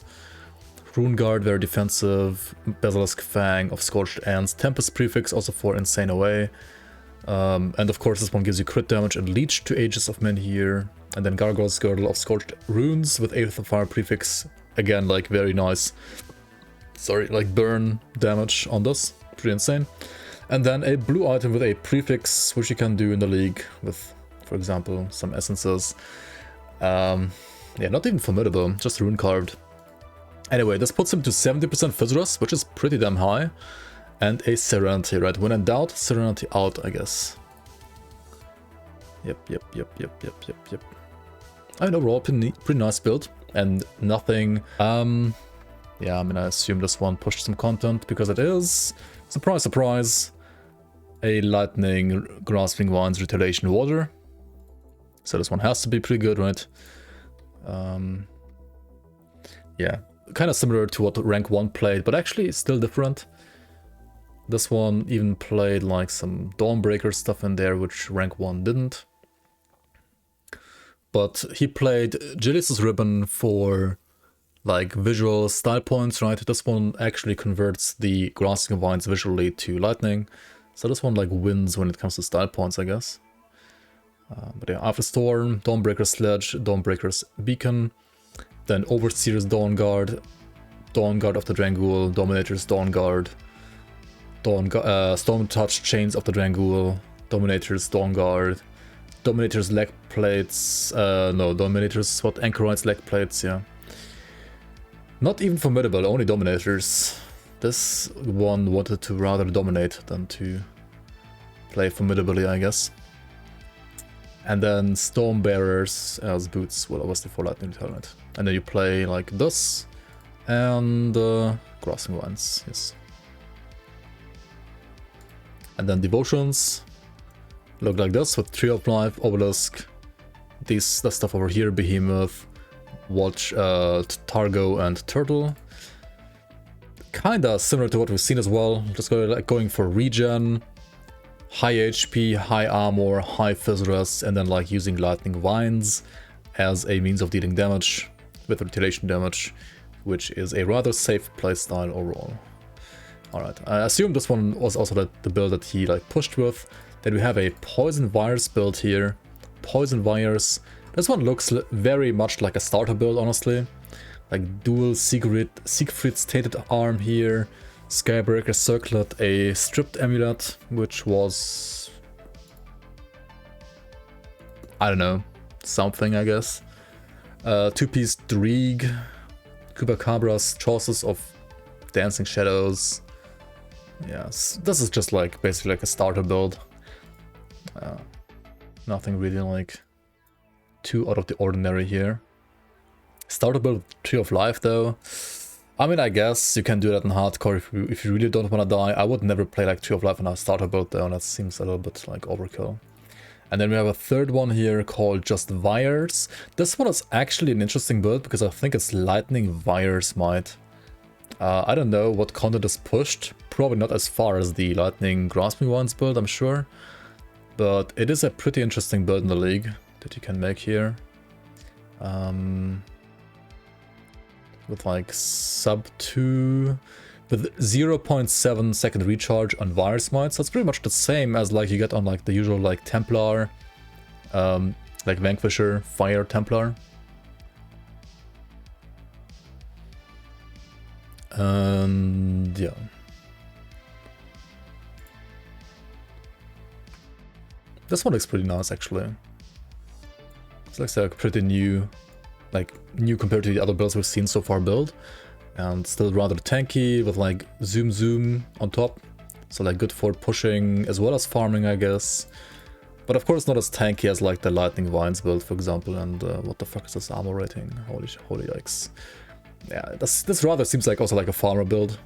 Speaker 1: Rune Guard, very defensive. Basilisk Fang of Scorched Ants. Tempest Prefix also for Insane Away. And of course this one gives you crit damage and leech to Ages of Men here. And then Gargoyle's Girdle of Scorched Runes with Aether Fire Prefix. Again, like very nice. Sorry, like burn damage on this. Pretty insane. And then a blue item with a prefix, which you can do in the league with, for example, some essences. Yeah, not even formidable, just rune carved. Anyway, this puts him to 70% Physrus, which is pretty damn high. And a Serenity, right? When in doubt, Serenity out, I guess. Yep. I mean, overall, pretty nice build. And nothing... yeah, I mean, I assume this one pushed some content, because it is... Surprise, surprise. A Lightning, Grasping Vines, Retaliation, Water. So this one has to be pretty good, right? Yeah, kind of similar to what rank 1 played, but actually still different. This one even played like some Dawnbreaker stuff in there, which rank 1 didn't. But he played Julius's Ribbon for like visual style points, right? This one actually converts the Grasping Vines visually to lightning. So this one like wins when it comes to style points, I guess. But yeah, after Storm, Dawnbreaker's Sledge, Dawnbreaker's Beacon, then Overseer's Dawn Guard, Dawn Guard of the Drangul, Dominator's Dawn Guard, Storm Touch Chains of the Drangul, Dominator's Dawn Guard, Dominator's Leg Plates, no, Dominator's what? Anchorite's Leg Plates, yeah. Not even formidable, only Dominators. This one wanted to rather dominate than to play formidably, I guess. And then Stormbearers as boots, well, obviously for Lightning Retaliant. And then you play like this, and Grasping Vines, yes. And then Devotions look like this with Tree of Life, Obelisk, that stuff over here, Behemoth, Watch, Targo, and Turtle. Kinda similar to what we've seen as well, just going for regen, high HP, high armor, high Physrus, and then like using Lightning Vines as a means of dealing damage with retaliation damage, which is a rather safe playstyle overall. Alright, I assume this one was also the build that he like pushed with. Then we have a Poison Virus build here. Poison Virus. This one looks very much like a starter build, honestly. Like dual Siegfried's Tainted Arm here. Skybreaker Circlet, a Stripped Amulet, which was... I don't know, something, I guess. Two-piece Dreeg, Chupacabras, Choices of Dancing Shadows. Yes, this is just like basically like a starter build. Nothing really like too out of the ordinary here. Starter build with Tree of Life though. I mean, I guess you can do that in hardcore if you really don't want to die. I would never play like Tree of Life in a starter build though, and that seems a little bit like overkill. And then we have a third one here called just Virus. This one is actually an interesting build because I think it's Lightning Virus Might. I don't know what content is pushed. Probably not as far as the Lightning Grasping Vines build, I'm sure. But it is a pretty interesting build in the league that you can make here. With like sub 2, with 0.7 second recharge on Virus Might. So it's pretty much the same as like you get on like the usual like Templar, like Vanquisher, Fire Templar. And yeah. This one looks pretty nice actually. It looks like pretty new, compared to the other builds we've seen so far build. And still rather tanky with like zoom on top. So like good for pushing as well as farming, I guess. But of course not as tanky as like the Lightning Vines build, for example. And what the fuck is this armor rating? Holy yikes. Yeah, this rather seems like also like a farmer build.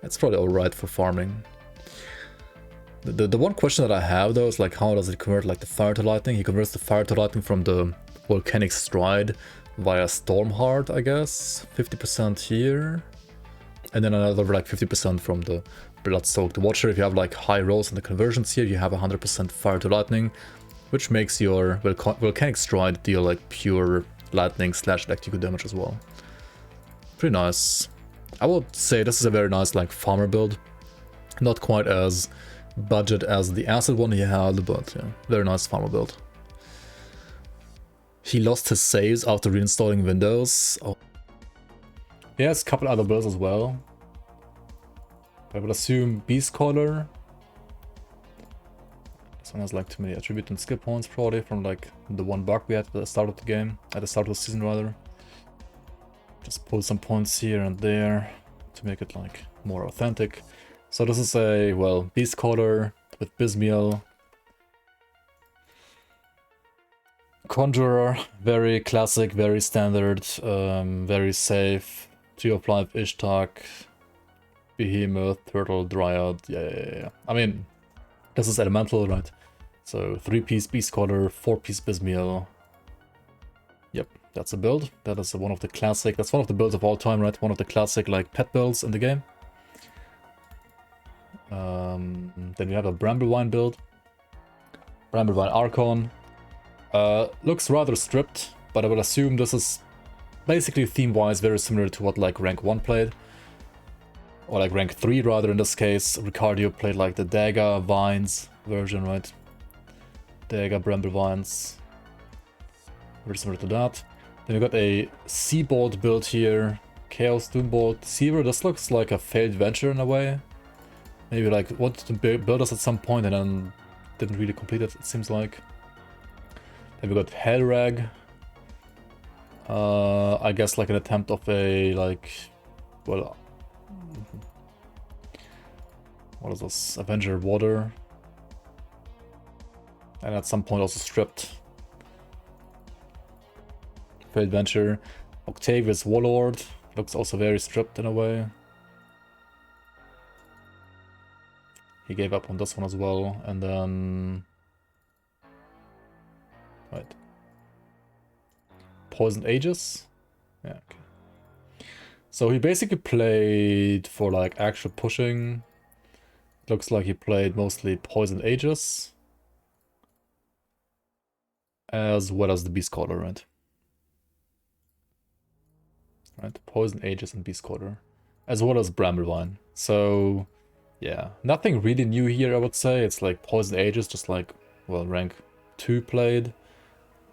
Speaker 1: It's probably alright for farming. The one question that I have though is like how does it convert like the fire to lightning? He converts the fire to lightning from the Volcanic Stride via Stormheart, I guess. 50% here. And then another like 50% from the Blood-Soaked Watcher. If you have like high rolls in the conversions here, you have 100% Fire to Lightning, which makes your Volcanic Stride deal like pure lightning / electrical damage as well. Pretty nice. I would say this is a very nice like farmer build. Not quite as budget as the acid one he had, but yeah, very nice farmer build. He lost his saves after reinstalling Windows. Oh. He has a couple other builds as well. I would assume Beastcaller. This one has like too many attribute and skill points probably from like the one bug we had at the start of the game, at the start of the season rather. Just pull some points here and there to make it like more authentic. So this is a, well, Beastcaller with Bysmiel. Conjurer, very classic, very standard, very safe. Tree of Life, Ishtar, Behemoth, Turtle, Dryad, yeah. I mean, this is elemental, right? So 3-piece Beastcaller, 4-piece Bysmiel. Yep, that's a build. That is one of the classic, that's one of the builds of all time, right? One of the classic like pet builds in the game. Then we have a Bramblevine build. Bramblevine Archon. Looks rather stripped, but I would assume this is basically theme-wise very similar to what like rank 1 played. Or like rank 3 rather in this case. Ricardio played like the Deaga Vines version, right? Deaga Bramblevines. Very similar to that. Then we got a Seabolt build here. Chaos Doombolt. Seaver, this looks like a failed venture in a way. Maybe like wanted to build us at some point and then didn't really complete it seems like. Then we got Hellrag. I guess like an attempt of a like, well, what is this? Avenger Water. And at some point also stripped. Failed venture. Octavius Warlord. Looks also very stripped in a way. He gave up on this one as well, and then... Right. Poisoned Aegis? Yeah, okay. So he basically played for like actual pushing. Looks like he played mostly Poisoned Aegis. As well as the Beastcaller, right? Right, Poisoned Aegis and Beastcaller. As well as Bramblevine. So... yeah, nothing really new here, I would say. It's like Poison Aegis, just like, well, rank 2 played.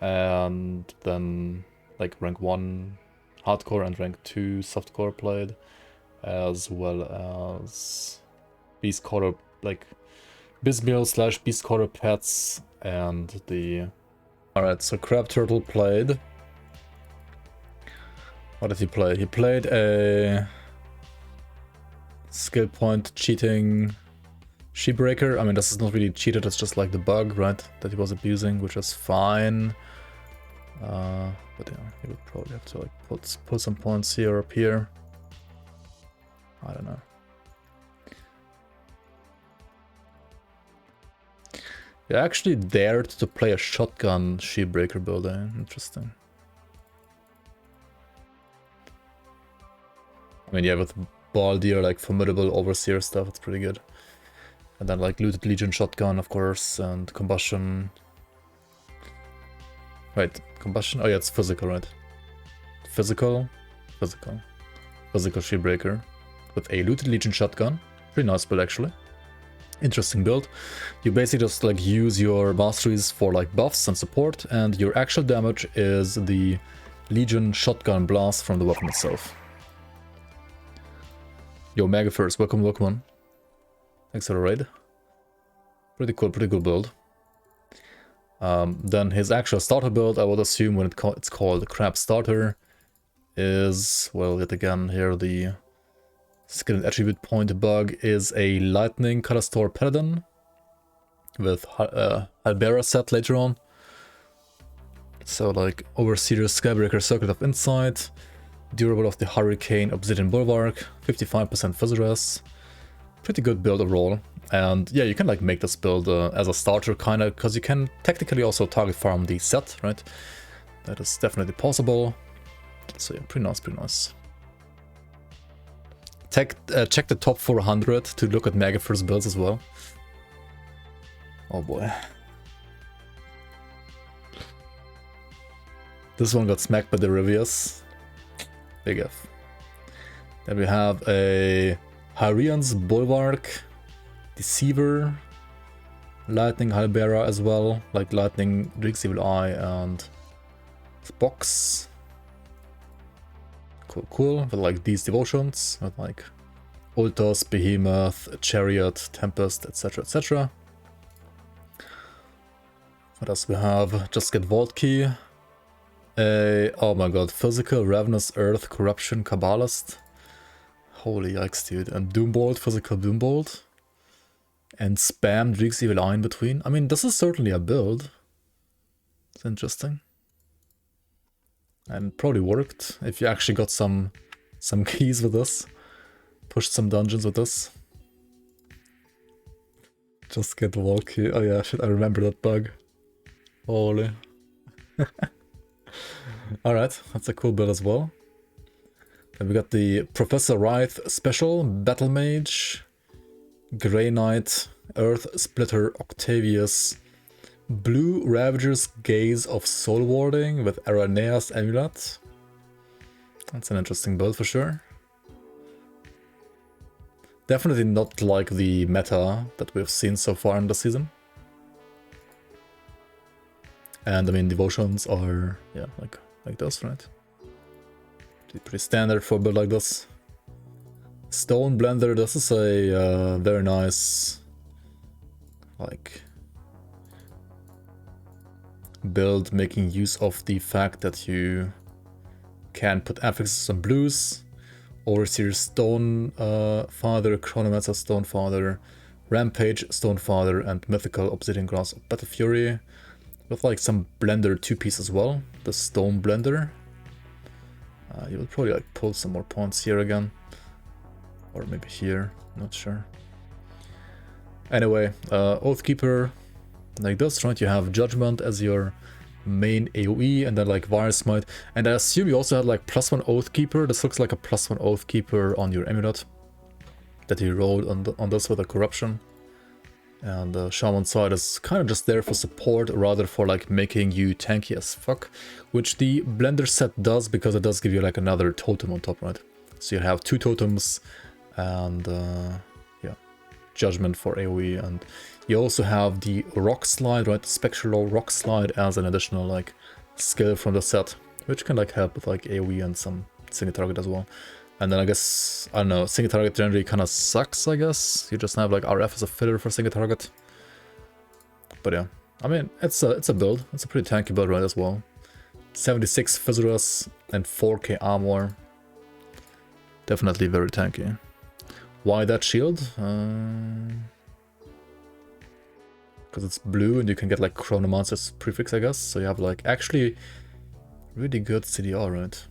Speaker 1: And then, like, rank 1 hardcore and rank 2 softcore played. As well as Beastcaller, like, Bysmiel / Beastcaller pets and the... Alright, so Crab Turtle played. What did he play? He played a... skill point cheating Sheepbreaker. I mean, this is not really cheated, it's just like the bug, right? That he was abusing, which is fine. But yeah, he would probably have to like put some points here or up here. I don't know. He actually dared to play a shotgun Sheepbreaker build, eh? Interesting. I mean, yeah, with Baldir, like formidable Overseer stuff, it's pretty good. And then like Looted Legion shotgun, of course, and combustion. Right, combustion? Oh yeah, it's physical, right? Physical Sheepbreaker with a Looted Legion shotgun. Pretty nice build actually. Interesting build. You basically just like use your masteries for like buffs and support, and your actual damage is the Legion shotgun blast from the weapon itself. Yo, Mega first, welcome on. Thanks for the raid. Pretty cool build. Then his actual starter build, I would assume when it's called Crab Starter, is, well, yet again here the skill and attribute point bug is a CT&Kalastor Paladin with Hallbera set later on. So like Overseer, Skybreaker, Circuit of Insight, durable of the Hurricane, Obsidian Bulwark, 55% Fizz Res. Pretty good build overall. And yeah, you can like make this build as a starter kinda, because you can technically also target farm the set, right? That is definitely possible. So yeah, pretty nice. check the top 400 to look at Mega first builds as well. Oh boy. This one got smacked by the Rivius. Big F. Then we have a Hyrian's Bulwark, Deceiver, Lightning Hallbera as well, like Lightning, Drake's Evil Eye, and Box. Cool, with like these devotions, with like Ultos, Behemoth, Chariot, Tempest, etc, etc. What else we have? Just get Vault Key. Oh my god, Physical, Ravenous Earth, Corruption, Kabbalist. Holy yikes, dude. And Doombolt, Physical Doombolt. And spam Drake's Evil Eye in between. I mean, this is certainly a build. It's interesting. And probably worked if you actually got some keys with this. Pushed some dungeons with this. Just get Vault Key. Oh yeah, shit, I remember that bug. Holy. Alright, that's a cool build as well. Then we got the Professor Wraith Special, Battle Mage, Grey Knight, Earth Splitter Octavius, Blue Ravager's Gaze of Soul Warding with Aranea's Amulet. That's an interesting build for sure. Definitely not like the meta that we've seen so far in the season. And I mean, devotions are, yeah, like this, right? Pretty standard for a build like this. Stone Blender, this is a very nice, like, build making use of the fact that you can put affixes on blues, Overseer Stone Father, Chronomancer Stone Father, Rampage Stone Father, and Mythical Obsidian Grass of Battle Fury. With like some blender 2-piece as well, the Stone Blender. You will probably like pull some more points here again, or maybe here, not sure. Anyway, Oathkeeper, like this, right? You have Judgment as your main AoE, and then like Virus Smite, and I assume you also had like +1 Oathkeeper. This looks like a +1 Oathkeeper on your amulet that you rolled on this with a Corruption. And the Shaman side is kind of just there for support, rather for like making you tanky as fuck, which the Blender set does, because it does give you like another totem on top, right? So you have 2 totems and yeah, Judgment for AoE, and you also have the Rock Slide, right? The Spectral Rock Slide as an additional like skill from the set, which can like help with like AoE and some single target as well. And then I guess, I don't know, single target generally kind of sucks, I guess. You just have like RF as a filler for single target. But yeah, I mean, it's a build. It's a pretty tanky build, right, as well. 76 Fizzuras and 4k armor. Definitely very tanky. Why that shield? Because it's blue and you can get like Chronomancer's prefix, I guess. So you have like actually really good CDR, right?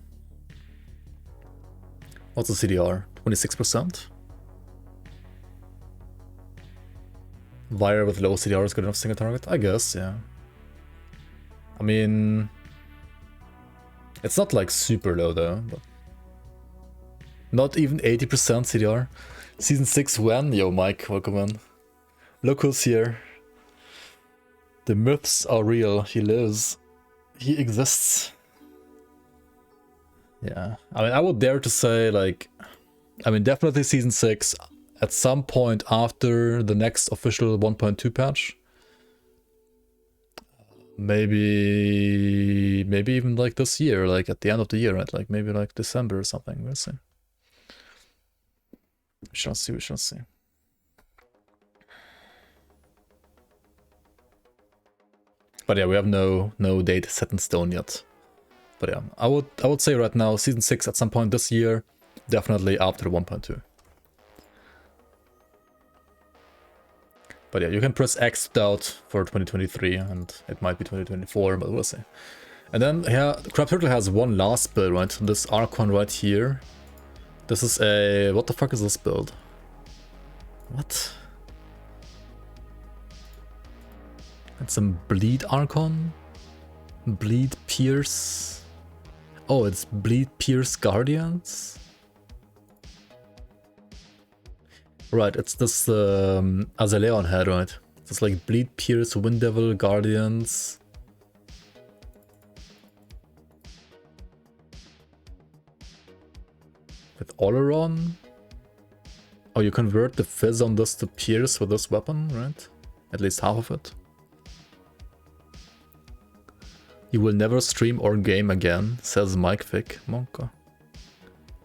Speaker 1: What's the CDR? 26%? Vire with low CDR is good enough single target? I guess, yeah. I mean, it's not like super low though, but not even 80% CDR. Season 6 when? Yo, Mike, welcome in. Look who's here. The myths are real. He lives. He exists. Yeah, I mean, I would dare to say, like, I mean, definitely Season 6 at some point after the next official 1.2 patch. Maybe even like this year, like at the end of the year, right? Like maybe like December or something, we'll see. We shall see, we shall see. But yeah, we have no date set in stone yet. But yeah, I would say right now, Season 6 at some point this year, definitely after 1.2. But yeah, you can press X out for 2023, and it might be 2024, but we'll see. And then, yeah, Crab Turtle has one last build, right? This Archon right here. This is a... what the fuck is this build? What? It's some Bleed Archon? Bleed Pierce... Oh, it's Bleed Pierce Guardians? Right, it's this Azaleon head, right? It's like Bleed, Pierce, Wind Devil, Guardians. With Oleron? Oh, you convert the Fizz on this to Pierce with this weapon, right? At least half of it. You will never stream or game again, says Mike Vick. Monka.